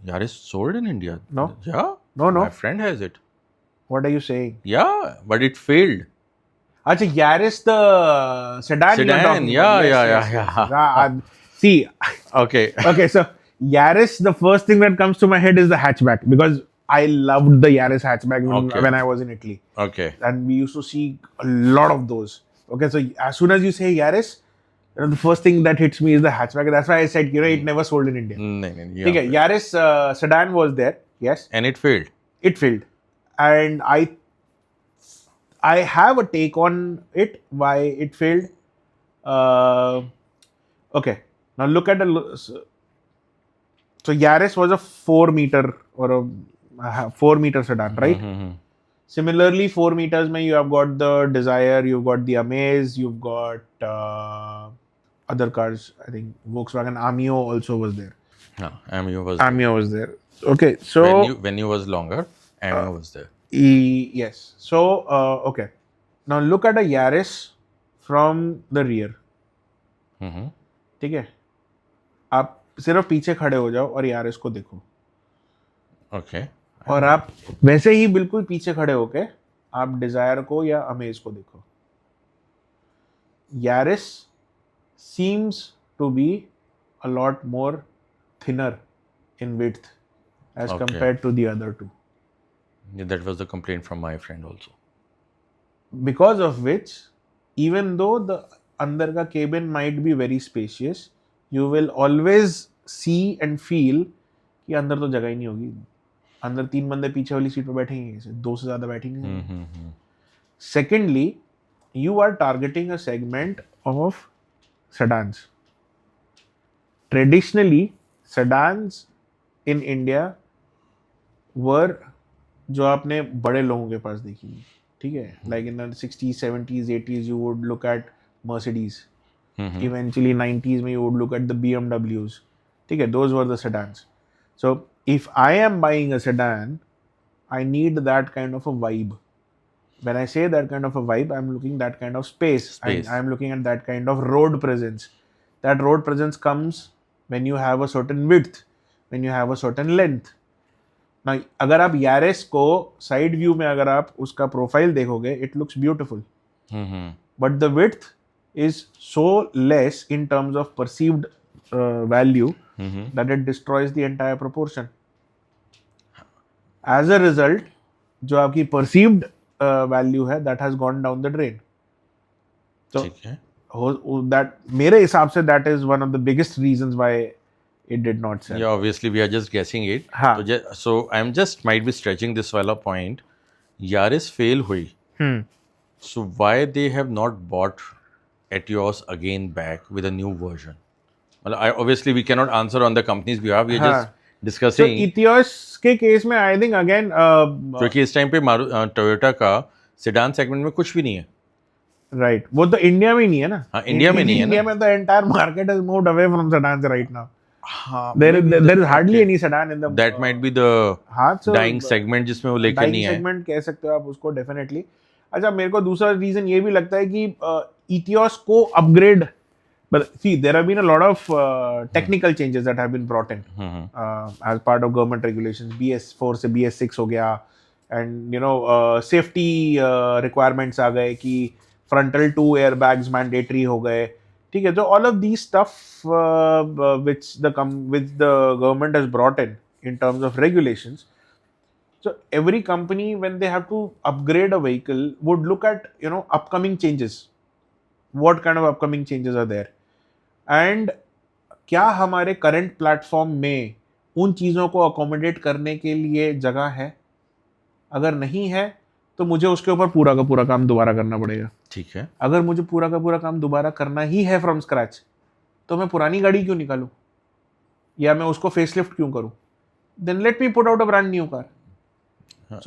Yaris sold in India. No. Yeah. No. My friend has it. What are you saying? Yeah, but it failed. Acha, Yaris the sedan. You're Sedan. talking Yeah, about. yeah, Yes, yeah, yes, yeah. yes. See. Okay. Okay, so Yaris, the first thing that comes to my head is the hatchback because I loved the Yaris hatchback Okay. when I was in Italy, Okay. and we used to see a lot of those. Okay, so as soon as you say Yaris, the first thing that hits me is the hatchback. That's why I said, it never sold in India. No, yeah. Okay, Yaris sedan was there, yes. And it failed. It failed, and I have a take on it why it failed. Okay, now look at so Yaris was a 4 meter or a 4 meter sedan, right? Mm-hmm. Similarly, 4 meters, mein you have got the Desire, you've got the Amaze, you've got other cars. I think Volkswagen Amio also was there. Yeah, Amio was Amio was there. Okay, so when you was longer, Amio was there. yes. So okay, now look at a Yaris from the rear. Mm-hmm. ठीक है, आप सिर्फ पीछे खड़े हो जाओ और Yaris को देखो. Okay. और आप वैसे ही बिल्कुल पीछे खड़े होके आप डिजायर को या अमेज को देखो. Yaris seems to be a lot more thinner in width as Okay. compared to the other two. Yeah, that was the complaint from my friend also. Because of which, even though the अंदर का cabin might be very spacious, you will always see and feel कि अंदर तो जगह ही नहीं होगी. अंदर 3 बंदे पीछे वाली सीट पर बैठेंगे कैसे? 2 से ज्यादा बैठेंगे. Mm-hmm. Secondly, you are targeting a segment of sedans. Traditionally, sedans in India were जो आपने बड़े लोगों के पास देखी, ठीक है, like in the 60s, 70s, 80s you would look at Mercedes. Mm-hmm. Eventually 90s में you would look at the BMWs. ठीक है, those were the sedans. So if I am buying a sedan, I need that kind of a vibe. When I say that kind of a vibe, I'm looking that kind of space. I'm looking at that kind of road presence. That road presence comes when you have a certain width, when you have a certain length. Now, अगर आप Yaris को side view में अगर आप उसका profile देखोगे, it looks beautiful. Mm-hmm. But the width is so less in terms of perceived value Mm-hmm. that it destroys the entire proportion. As a result, जो आपकी perceived value है, that has gone down the drain. So ठीक है. that मेरे हिसाब से that is one of the biggest reasons why it did not sell. Yeah, obviously we are just guessing it. हाँ. So I'm just might be stretching this wala point. Yaris fail hui. So why they have not bought Etios again back with a new version? Well, obviously we cannot answer on the company's behalf. We are just So discussing. Etios के case में I think again क्योंकि इस time पे Toyota का sedan segment में कुछ भी नहीं है. right, वो तो इंडिया में ही नहीं है ना. हाँ, इंडिया में नहीं है ना. इंडिया में तो entire market has moved away from sedans right now. हाँ, There is hardly any sedan in the. That might be the हाँ, so dying segment जिसमें वो लेकर dying नहीं है. segment कह सकते हो आप उसको definitely. अच्छा, मेरे को दूसरा रीजन ये भी लगता है कि Etios को upgrade. But see, there have been a lot of technical changes that have been brought in as part of government regulations. BS4 से BS6 हो गया, and safety requirements आ गए कि frontal 2 airbags mandatory हो गए. ठीक है, so all of these stuff which the government has brought in terms of regulations. So every company, when they have to upgrade a vehicle, would look at upcoming changes. What kind of upcoming changes are there? And क्या हमारे current platform में उन चीज़ों को accommodate करने के लिए जगह है? अगर नहीं है तो मुझे उसके ऊपर पूरा का पूरा काम दोबारा करना पड़ेगा। ठीक है। अगर मुझे पूरा का पूरा काम दोबारा करना ही है फ्रॉम स्क्रैच, तो मैं पुरानी गाड़ी क्यों निकालूं या मैं उसको फेसलिफ्ट क्यों करूं? Then let me put out a brand new car.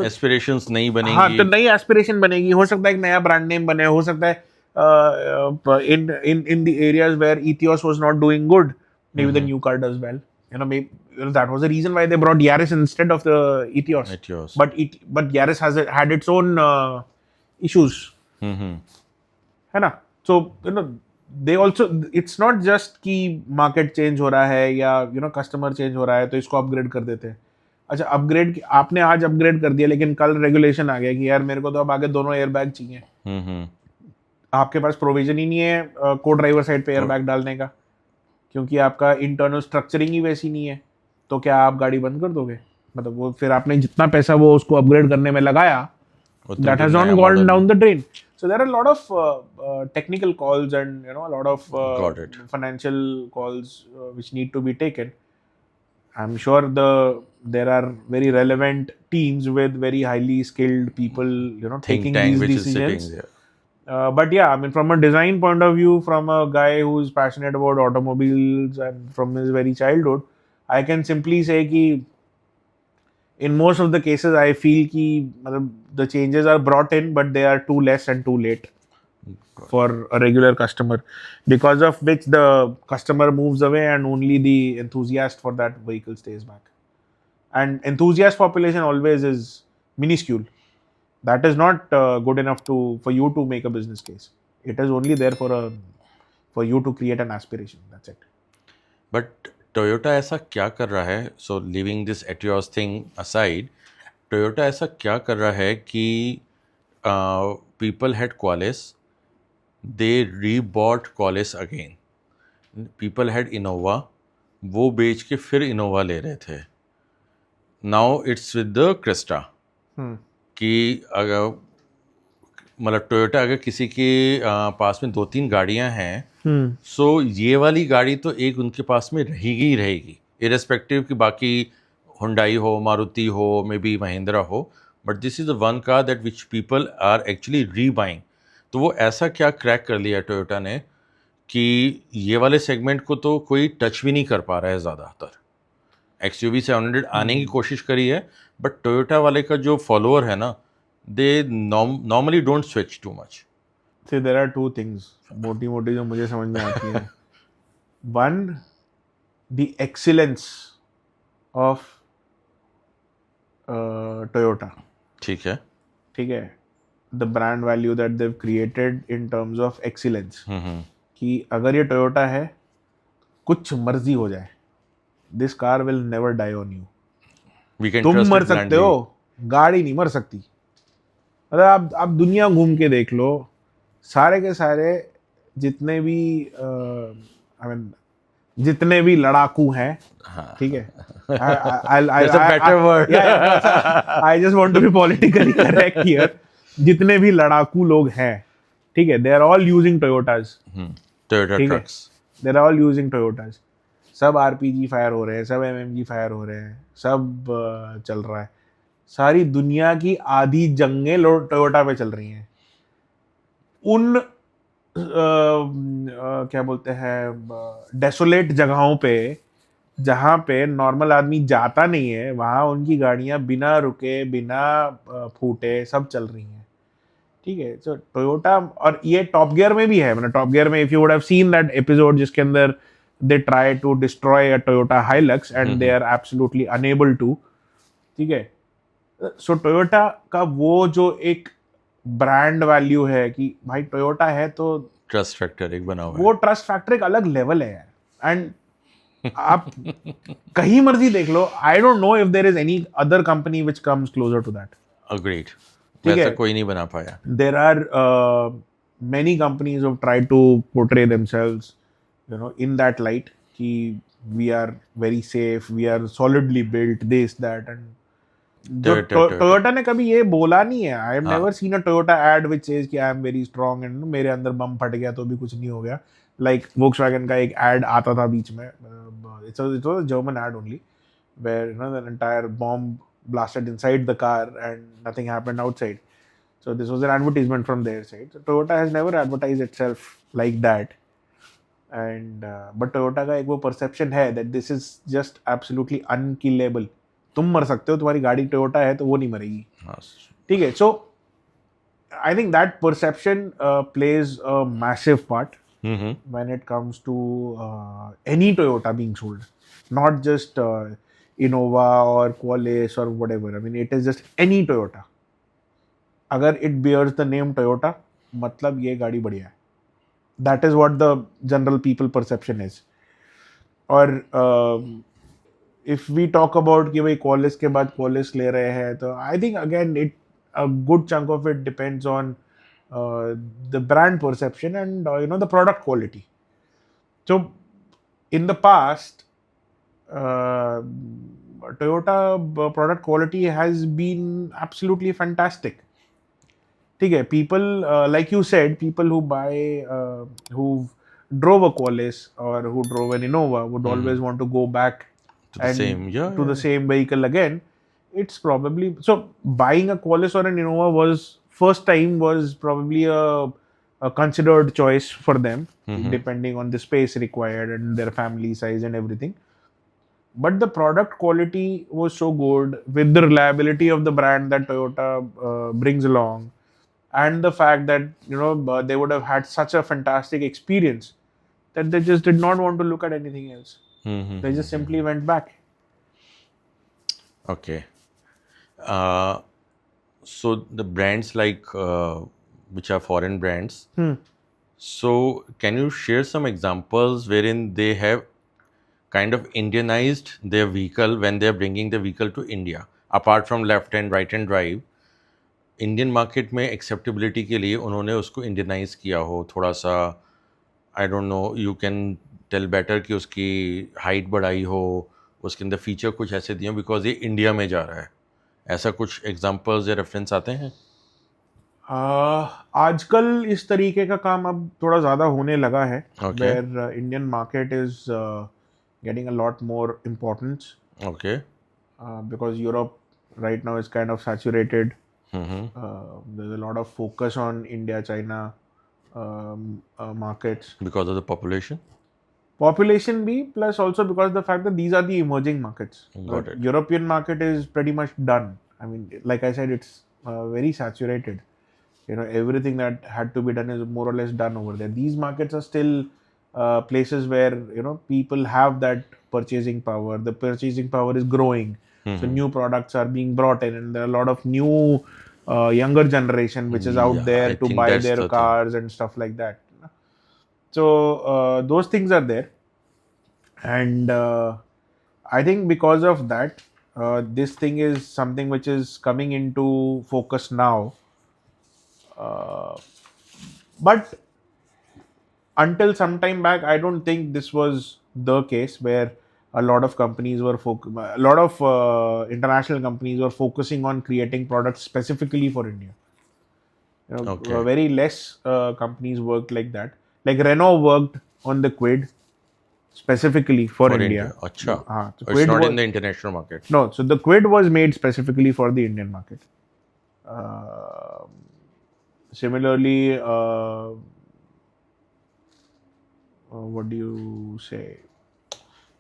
Aspirations नहीं हाँ, बनेंगी। तो नई एस्पिरेशन बनेगी, हो सकता है एक नया ब्रांड नेम बने, हो सकता है in the areas where Ethos was not doing good, maybe the new car does well. Maybe that was the reason why they brought Yaris instead of the Ethos. Etios. But Yaris had its own issues, हम्म। है ना? So they also, it's not just कि market change हो रहा है या customer change हो रहा है तो इसको upgrade कर देते हैं। अच्छा, अपग्रेड आपने आज अपग्रेड कर दिया, लेकिन कल रेगुलेशन आ गया कि यार मेरे को तो अब आगे दोनों एयर बैग चाहिए। आपके पास प्रोविजन ही नहीं है को ड्राइवर साइड पे एयर बैग डालने का, क्योंकि आपका इंटरनल स्ट्रक्चरिंग ही वैसी नहीं है, तो क्या आप गाड़ी बंद कर दोगे? मतलब वो फिर आपने जितना पैसा वो उसको अपग्रेड करने में लगाया, that has not gone down the drain. So there are a lot of technical calls and a lot of Got it. financial calls which need to be taken. I'm sure there are very relevant teams with very highly skilled people, Think taking tank these which is decisions. sitting there. But yeah, I mean, from a design point of view, from a guy who's passionate about automobiles and from his very childhood, I can simply say that in most of the cases, I feel that the changes are brought in, but they are too less and too late for a regular customer, because of which the customer moves away and only the enthusiast for that vehicle stays back. And enthusiast population always is minuscule. That is not good enough for you to make a business case. It is only there for you to create an aspiration. That's it. But Toyota ऐसा क्या कर रहा है? So leaving this Etios thing aside, Toyota ऐसा क्या कर रहा है कि people had Qualis, they rebought Qualis again. People had Innova, वो बेच के फिर इनोवा ले रहे थे. Now it's with the Crysta कि अगर मतलब टोयोटा अगर किसी के पास में 2-3 गाड़ियां हैं, सो ये वाली गाड़ी तो एक उनके पास में रहेगी ही रहेगी, इरेस्पेक्टिव कि बाकी हुंडई हो, मारुति हो, मे बी महिंद्रा हो, but this is the one car that which people are actually rebuying. तो वो ऐसा क्या क्रैक कर लिया टोयोटा ने कि ये वाले सेगमेंट को तो कोई टच भी नहीं कर पा रहा है. ज़्यादातर XUV 700 आने की कोशिश करी है, बट टोयोटा वाले का जो फॉलोअर है ना, they normally don't switch too much. See, there are two things मोटी मोटी जो मुझे समझ में आती है. One, the excellence of Toyota. ठीक है. The brand value that they've created in terms of excellence. कि अगर ये Toyota है, कुछ मर्जी हो जाए, this car will never die on you. We can तुम trust मर it सकते blindly. हो, गाड़ी नहीं मर सकती. मतलब आप दुनिया घूम के देख लो, सारे के सारे जितने भी I mean, जितने भी लड़ाकू हैं, ठीक है, That's a better word. I just want to be politically correct here. जितने भी लड़ाकू लोग हैं, ठीक है, they are all using Toyotas. Toyota ठीक है, trucks. they are all using Toyotas. सब RPG फायर हो रहे हैं, सब MMG फायर हो रहे हैं, सब चल रहा है. सारी दुनिया की आधी जंगें टोयोटा पे चल रही हैं. उन क्या बोलते हैं, डेसोलेट जगहों पे जहाँ पे नॉर्मल आदमी जाता नहीं है, वहाँ उनकी गाड़ियाँ बिना रुके, बिना फूटे सब चल रही हैं. ठीक है, तो टोयोटा, और ये टॉप गियर में भी है. मतलब टॉप गियर में, if you would have seen that episode जिसके अंदर they try to destroy a Toyota Hilux and they are absolutely unable to. ठीक है, सो टोयोटा का वो जो एक ब्रांड वैल्यू है कि भाई टोयोटा है तो ट्रस्ट फैक्टर एक बना हुआ है. वो ट्रस्ट फैक्टर एक अलग लेवल है यार. एंड आप कहीं मर्जी देख लो, I don't know if there is any other company which comes closer to that. Agreed. ठीक वैसा है, कोई नहीं बना पाया. There are many companies have tried to portray themselves in that light कि we are very safe, we are solidly built, this that, and Toyota ने कभी ये बोला नहीं है. I have never seen a Toyota ad which says कि I am very strong and मेरे अंदर बम फट गया तो भी कुछ नहीं हो गया. Like Volkswagen का एक ad आता था बीच में, it was a German ad only, where the entire bomb blasted inside the car and nothing happened outside. So this was an advertisement from their side. So Toyota has never advertised itself like that. And but Toyota का एक वो perception है that this is just absolutely unkillable. तुम मर सकते हो, तुम्हारी गाड़ी टोयोटा है तो वो नहीं मरेगी. हाँ. ठीक है. So I think that perception plays a massive part when it comes to any Toyota being sold, not just Innova or Qualis or whatever. I mean, it is just any Toyota. अगर it bears the name Toyota, मतलब ये गाड़ी बढ़िया है. That is what the general people perception is. और if we talk about कि भाई Qualis के बाद Qualis ले रहे हैं, तो I think again a good chunk of it depends on the brand perception and the product quality. So in the past, Toyota product quality has been absolutely fantastic. ठीक है, people like you said, people who buy who drove a Qualis or who drove an Innova would always want to go back To the same, yeah, to the same vehicle again. It's probably so buying a Qualis or an Innova was probably a considered choice for them, depending on the space required and their family size and everything. But the product quality was so good with the reliability of the brand that Toyota brings along, and the fact that they would have had such a fantastic experience that they just did not want to look at anything else. They just simply went back. Okay. So the brands like which are foreign brands. So can you share some examples wherein they have kind of Indianized their vehicle when they are bringing the vehicle to India? Apart from left hand, right hand drive, Indian market में acceptability के लिए उन्होंने उसको Indianise किया हो थोड़ा सा. I don't know, you can tell better कि उसकी हाइट बढ़ाई हो, उसके अंदर फीचर कुछ ऐसे दिए बिकॉज ये इंडिया में जा रहा है. ऐसा कुछ एग्जांपल्स या रेफरेंस आते हैं? आजकल इस तरीके का काम अब थोड़ा ज़्यादा होने लगा है. Okay. where Indian market is getting a lot more importance. Okay. Because Europe right now is kind of saturated. There's a lot of focus on India, China markets. Because of the population? Population B, plus also because the fact that these are the emerging markets. Got it. European market is pretty much done. I mean, like I said, it's very saturated. Everything that had to be done is more or less done over there. These markets are still places where people have that purchasing power. The purchasing power is growing. So new products are being brought in, and there are a lot of new younger generation which is out there I to think buy that's their the thing. cars and stuff like that. So those things are there, and I think because of that, this thing is something which is coming into focus now. But until some time back, I don't think this was the case where a lot of companies were a lot of international companies were focusing on creating products specifically for India. Okay. Very less companies worked like that. Like Renault worked on the Quid specifically for India. Acha. So It's Quid not was, in the international market. no, so the Quid was made specifically for the Indian market. Similarly, what do you say?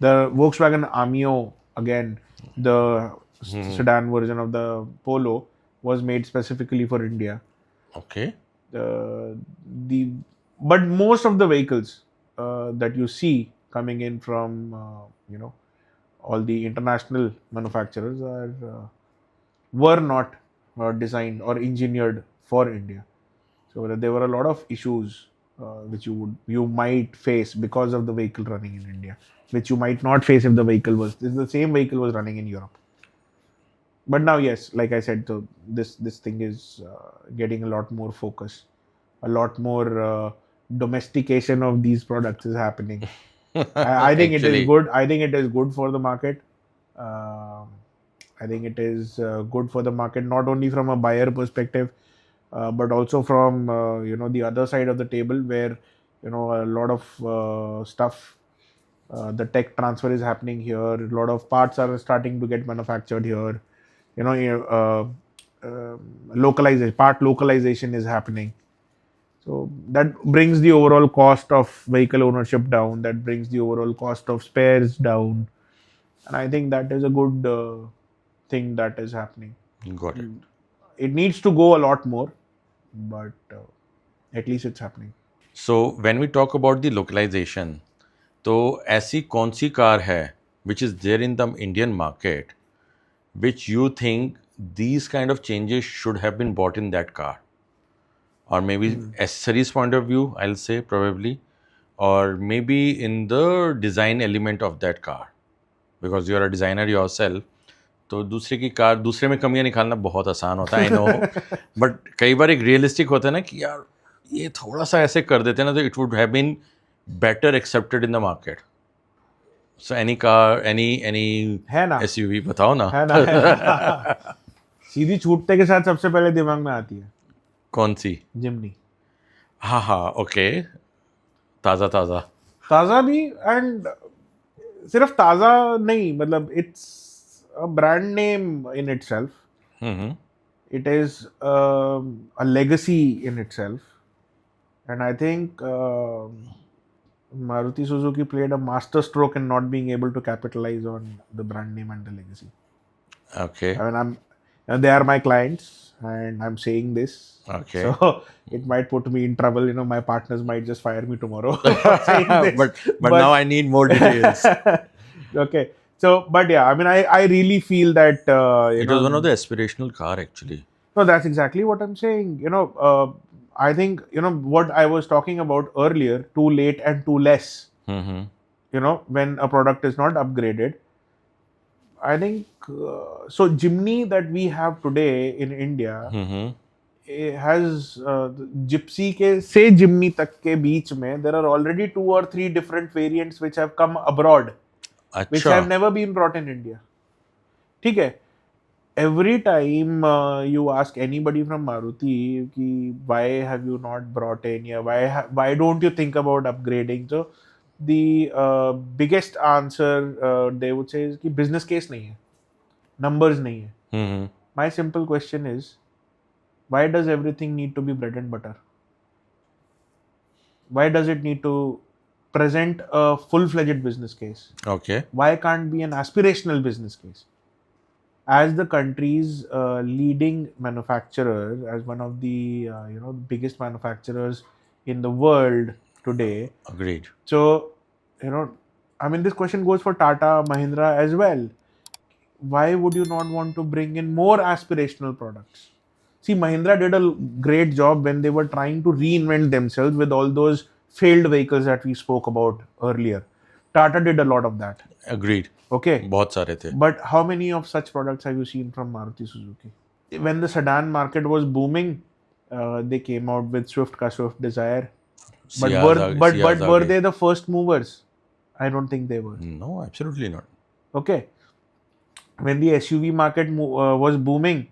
The Volkswagen Amio, again, the sedan version of the Polo, was made specifically for India. Okay. But most of the vehicles that you see coming in from all the international manufacturers were not designed or engineered for India. So there were a lot of issues which you might face because of the vehicle running in India, which you might not face if the same vehicle was running in Europe. But now, yes, like I said, so this thing is getting a lot more focus, a lot more domestication of these products is happening. I think it is good. I think it is good for the market. I think it is good for the market, not only from a buyer perspective, but also from the other side of the table, where a lot of stuff, the tech transfer is happening here. A lot of parts are starting to get manufactured here. localization is happening. So that brings the overall cost of vehicle ownership down. That brings the overall cost of spares down, and I think that is a good thing that is happening. Got it. It needs to go a lot more, but at least it's happening. So when we talk about the localization, तो ऐसी कौन सी car है which is there in the Indian market which you think these kind of changes should have been bought in that car? Or maybe accessories point of view, I'll say probably, or maybe in the design element of that car, because you are a designer yourself. तो दूसरे की car दूसरे में कमियां निकालना बहुत आसान होता है, आई नो, बट कई बार एक रियलिस्टिक होता है ना कि यार ये थोड़ा सा ऐसे कर देते हैं ना तो it would have been better accepted in the market. So any car any है ना, एसयूवी बताओ ना. है ना. सीधी छूटते के साथ सबसे पहले दिमाग में आती है कौन सी? जिमनी. हाँ हाँ, ओके. ताज़ा ताज़ा. ताज़ा भी, एंड सिर्फ ताज़ा नहीं, मतलब it's a brand name in itself. It is a legacy in itself, and I think Maruti Suzuki played a master stroke in not being able to capitalize on the brand name and the legacy. Okay. I mean, they are my clients, and I'm saying this. Okay. So it might put me in trouble. My partners might just fire me tomorrow for saying this. but now I need more details. Okay. So, but yeah, I mean, I really feel that It was one of the aspirational car actually. no, that's exactly what I'm saying. I think what I was talking about earlier, too late and too less. When a product is not upgraded, I think so. Jimny that we have today in India has Gypsy ke se Jimny tak ke beech mein there are already 2 or 3 different variants which have come abroad, which have never been brought in India. ठीक है. Every time you ask anybody from Maruti ki why have you not brought in, या why don't you think about upgrading, so the biggest answer they would say is कि business case नहीं है, numbers नहीं है. My simple question is, why does everything need to be bread and butter? Why does it need to present a full-fledged business case? Okay. Why can't be an aspirational business case? As the country's leading manufacturer, as one of the biggest manufacturers in the world today. Agreed. So I mean, this question goes for Tata, Mahindra as well. Why would you not want to bring in more aspirational products? See, Mahindra did a great job when they were trying to reinvent themselves with all those failed vehicles that we spoke about earlier. Tata did a lot of that. Agreed. Okay. बहुत सारे थे. But how many of such products have you seen from Maruti Suzuki? When the sedan market was booming, they came out with Swift ka Swift Desire. But were they the first movers? I don't think they were. No, absolutely not. Okay. When the SUV market was booming,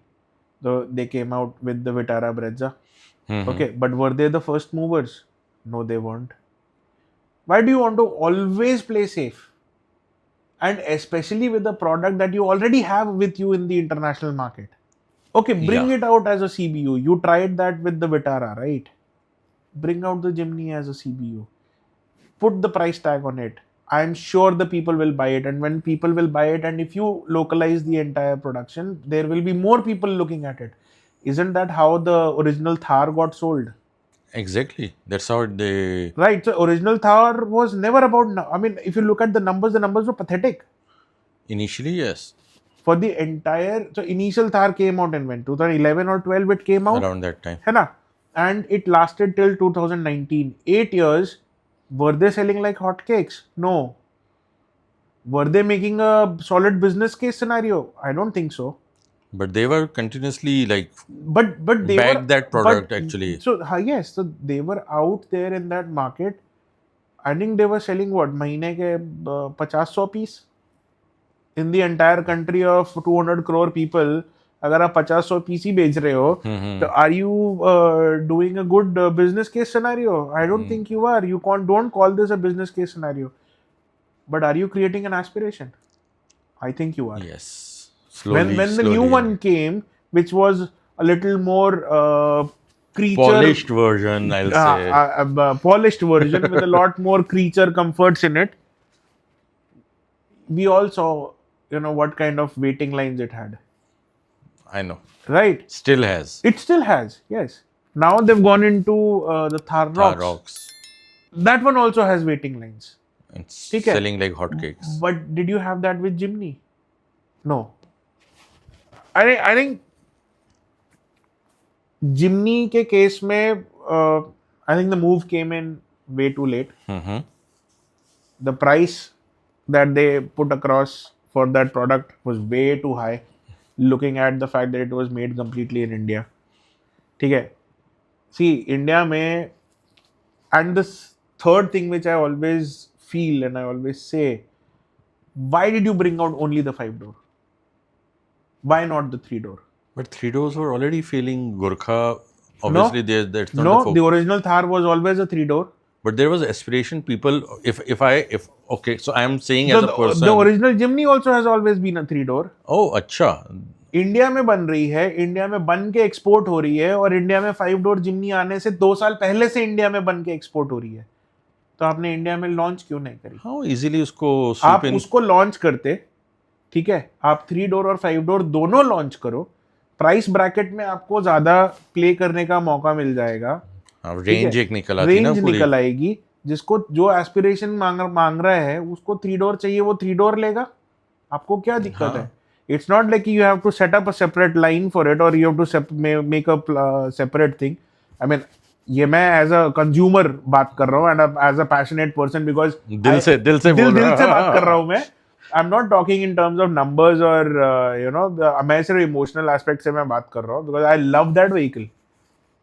they came out with the Vitara Brezza. Okay. But were they the first movers? No, they weren't. Why do you want to always play safe? And especially with a product that you already have with you in the international market. Okay, bring it out as a CBU. You tried that with the Vitara, right? Bring out the Jimny as a CBU. Put the price tag on it. I'm sure the people will buy it. And when people will buy it, and if you localize the entire production, there will be more people looking at it. Isn't that how the original Thar got sold? Exactly. That's how they... Right. So original Thar was never about... I mean, if you look at the numbers were pathetic. Initially, yes. For the entire... So initial Thar came out in when? 2011 or 12 it came out? Around that time. है ना? And it lasted till 2019. 8 years. Were they selling like hotcakes? No. Were they making a solid business case scenario? I don't think so. But they were continuously like... But they bagged that product actually. So yes, so they were out there in that market. I think they were selling what? महीने के 50-100 piece? In the entire country of 200 crore people, अगर आप 50-100 piece ही बेच रहे हो, तो are you doing a good business case scenario? I don't think you are. You don't call this a business case scenario. But are you creating an aspiration? I think you are. Yes. Slowly, when the new slowly. one came, which was a little more creature Polished version, I'll say. polished version with a lot more creature comforts in it, we all saw, what kind of waiting lines it had, I know. right? Still has. It still has, yes. Now they've gone into the Thar Thar Rocks. rocks. That one also has waiting lines. It's ठीक है? selling like hotcakes. But did you have that with Jimny? No. I think Jimny के case में I think the move came in way too late. Mm-hmm. The price that they put across for that product was way too high, looking at the fact that it was made completely in India. ठीक है? See, India में, and this third thing which I always feel and I always say, why did you bring out only the 5-door? Why not the 3-door? But three doors were already feeling Gurkha. No, Obviously, that's not the no, focus. the original Thar was always a 3-door. But there was aspiration. People, if okay, so I am saying So as a person. the original Jimny also has always been a 3-door. Oh, अच्छा. India में बन रही है, India में बन के export हो रही है, और इंडिया में 5-door जिमनी आने से 2 साल पहले से इंडिया में बन के एक्सपोर्ट हो रही है. तो आपने इंडिया में लॉन्च क्यों नहीं करी? How easily उसको आप swoop in. उसको लॉन्च करते, ठीक है, आप 3-door और 5-door दोनों लॉन्च करो, प्राइस ब्रैकेट में आपको ज्यादा प्ले करने का मौका मिल जाएगा. रेंज एक निकल आती ना रेंज पूरी. निकल आएगी. जिसको जो एस्पिरेशन मांग रहा है उसको 3-door चाहिए, वो 3-door लेगा. आपको क्या दिक्कत है? It's not like you have to set up a separate line for it or you have to make a separate thing. I mean, ये मैं as a consumer बात कर रहा हूँ and as a passionate person because दिल से बोल रहा दिल से बात कर रहा हूँ मैं. I'm not talking in terms of numbers or मैं सिर्फ emotional aspect से मैं बात कर रहा हूँ because I love that vehicle.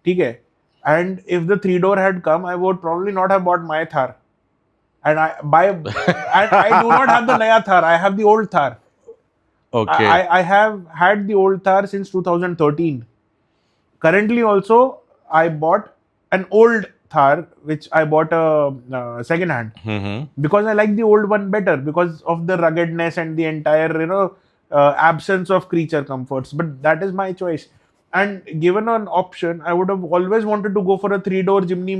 ठीक है. And if the 3-door had come, I would probably not have bought my Thar. And I do not have the Naya Thar. I have the old Thar. Okay. I have had the old Thar since 2013. Currently also, I bought an old Thar, which I bought a second hand. Mm-hmm. Because I like the old one better because of the ruggedness and the entire, absence of creature comforts. But that is my choice. And given an option, I would have always wanted to go for a 3-door Jimny.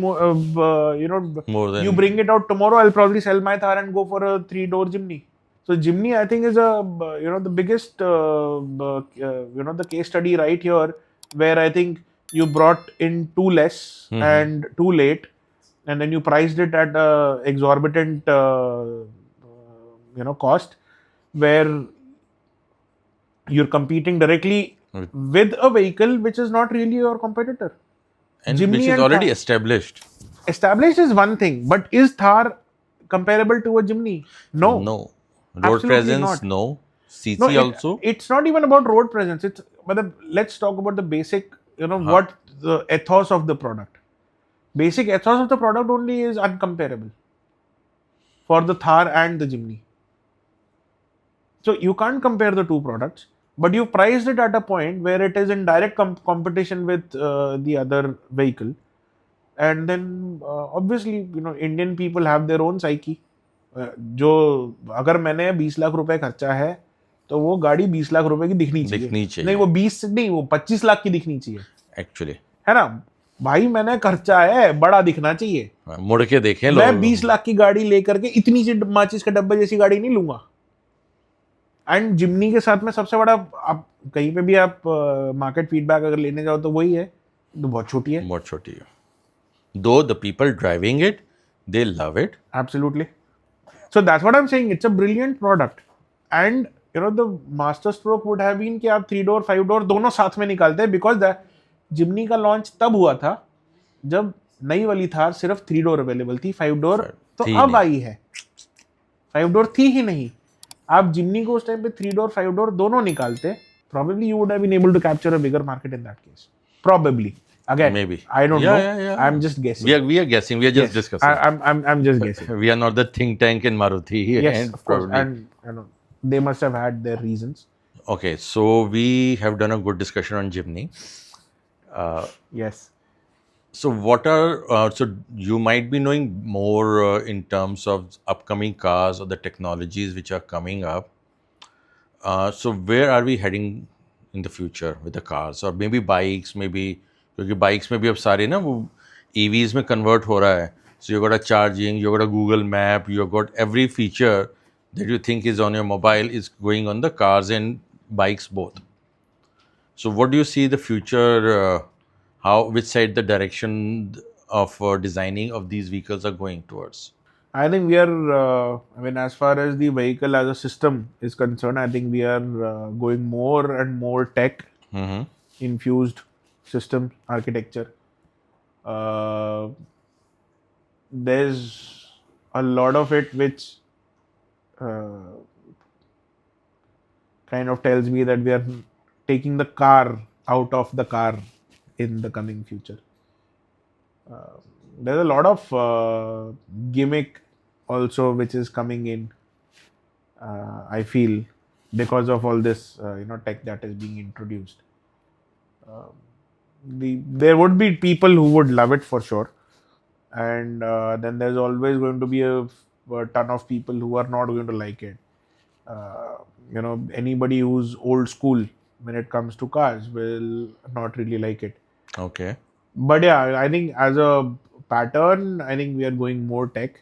More than you bring it out tomorrow, I'll probably sell my Thar and go for a 3-door Jimny. So Jimny, I think, is the biggest, the case study right here, where I think you brought in too less and too late, and then you priced it at a exorbitant, cost, where you're competing directly with a vehicle which is not really your competitor. and Jimny which is and already Thar. established. Established is one thing, but is Thar comparable to a Jimny? No. No. Road Absolutely presence, not. no. CC No, also. it's not even about road presence. Let's talk about the basic, what the ethos of the product. Basic ethos of the product only is uncomparable for the Thar and the Jimny. So you can't compare the two products, but you priced it at a point where it is in direct competition with the other vehicle. And then obviously, Indian people have their own psyche. जो अगर मैंने 20 लाख रुपए खर्चा है तो वो गाड़ी 20 लाख रुपए की दिखनी चाहिए. नहीं, वो 20 नहीं, वो 25 लाख की दिखनी चाहिए एक्चुअली, है ना भाई. मैंने खर्चा है, बड़ा दिखना चाहिए. मुड़ के देखें लोग. मैं 20 लाख की गाड़ी लेकर के इतनी सी माचिस के डब्बे जैसी गाड़ी नहीं लूंगा. एंड जिमनी के साथ में सबसे बड़ा, आप कहीं पे भी आप मार्केट फीडबैक अगर लेने जाओ तो वही है, तो बहुत छोटी है. बहुत छोटी है. Though the people driving it, they love it. Absolutely. So that's what I'm saying. It's a brilliant product. And the master stroke would have been कि आप 3-door 5-door दोनों साथ में निकालते हैं, because the जिमनी का लॉन्च तब हुआ था जब नई वाली थार सिर्फ 3-door अवेलेबल थी. 5-door तो अब आई है. 5-door थी ही नहीं. आप जिमनी को उस टाइम पे 3-door 5-door दोनों निकालते, probably you would have been able to capture a bigger market in that case. Probably. Again, Maybe. I don't know. Yeah. I'm just guessing. We are guessing. We are just discussing. I'm just guessing. We are not the think tank in Maruti. Yes, and of course. probably- And they must have had their reasons. Okay, so we have done a good discussion on Jimny. Yes. So what are so you might be knowing more in terms of upcoming cars or the technologies which are coming up. So where are we heading in the future with the cars or maybe bikes maybe क्योंकि bikes में भी अब सारे ना वो EVs में convert हो रहा है. So you got a charging, you got a Google map, you got every feature that you think is on your mobile is going on the cars and bikes both. So what do you see the future? How which side the direction of designing of these vehicles are going towards? I think we are, I mean, as far as the vehicle as a system is concerned, I think we are going more and more tech Mm-hmm. infused system architecture. Uh, there's a lot of it which uh, kind of tells me that we are taking the car out of the car in the coming future. Uh, there's a lot of gimmick also which is coming in. I feel because of all this, tech that is being introduced. There would be people who would love it for sure, and then there's always going to be a ton of people who are not going to like it. Anybody who's old school when it comes to cars will not really like it. Okay. But yeah, I think as a pattern, I think we are going more tech.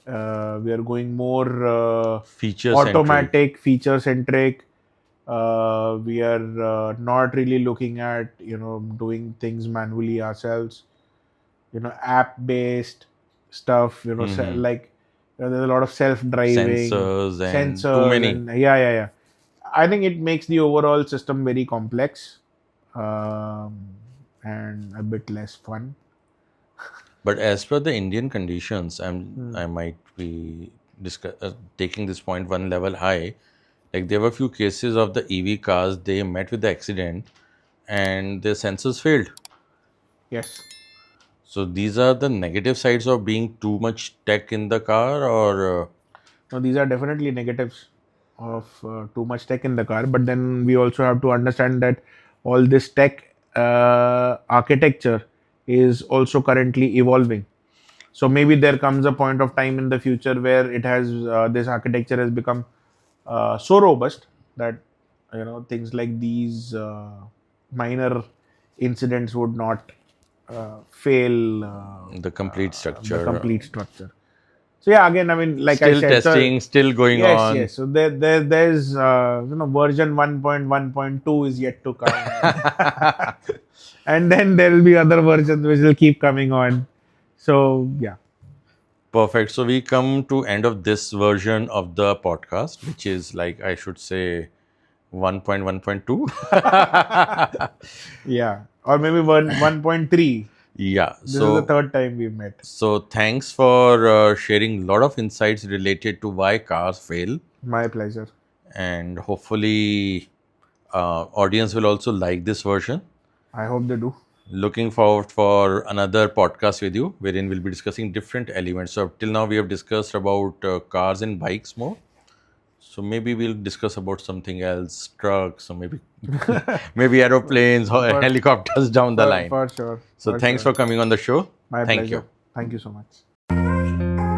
We are going more Feature centric. automatic, feature centric. We are not really looking at doing things manually ourselves. App based stuff. Mm-hmm. Like there's a lot of self driving Sensors and too sensors many. and yeah. I think it makes the overall system very complex um, and a bit less fun. But as per the Indian conditions, Hmm. I might be taking this point one level high. Like there were few cases of the EV cars, they met with the accident and their sensors failed. Yes. So these are the negative sides of being too much tech in the car, or Now, these are definitely negatives of too much tech in the car, but then we also have to understand that all this tech architecture is also currently evolving. So maybe there comes a point of time in the future where it has this architecture has become so robust that things like these minor incidents would not fail the complete the structure complete structure. So yeah, again, I mean, like I still said, so testing, still going yes, on. yes. So there's version 1.1.2 is yet to come, and then there will be other versions which will keep coming on. So yeah, Perfect. So we come to end of this version of the podcast, which is like I should say 1.1.2. yeah, or maybe 1.3. Yeah. This is the So third time we met. thanks for sharing a lot of insights related to why cars fail, My pleasure. and hopefully audience will also like this version. I hope they do. Looking forward for another podcast with you, wherein we'll be discussing different elements. So till now we have discussed about cars and bikes more. So maybe we'll discuss about something else, trucks, or maybe maybe aeroplanes or For, helicopters down the line. for sure. So For thanks sure. for coming on the show. My Thank you. pleasure. Thank you so much.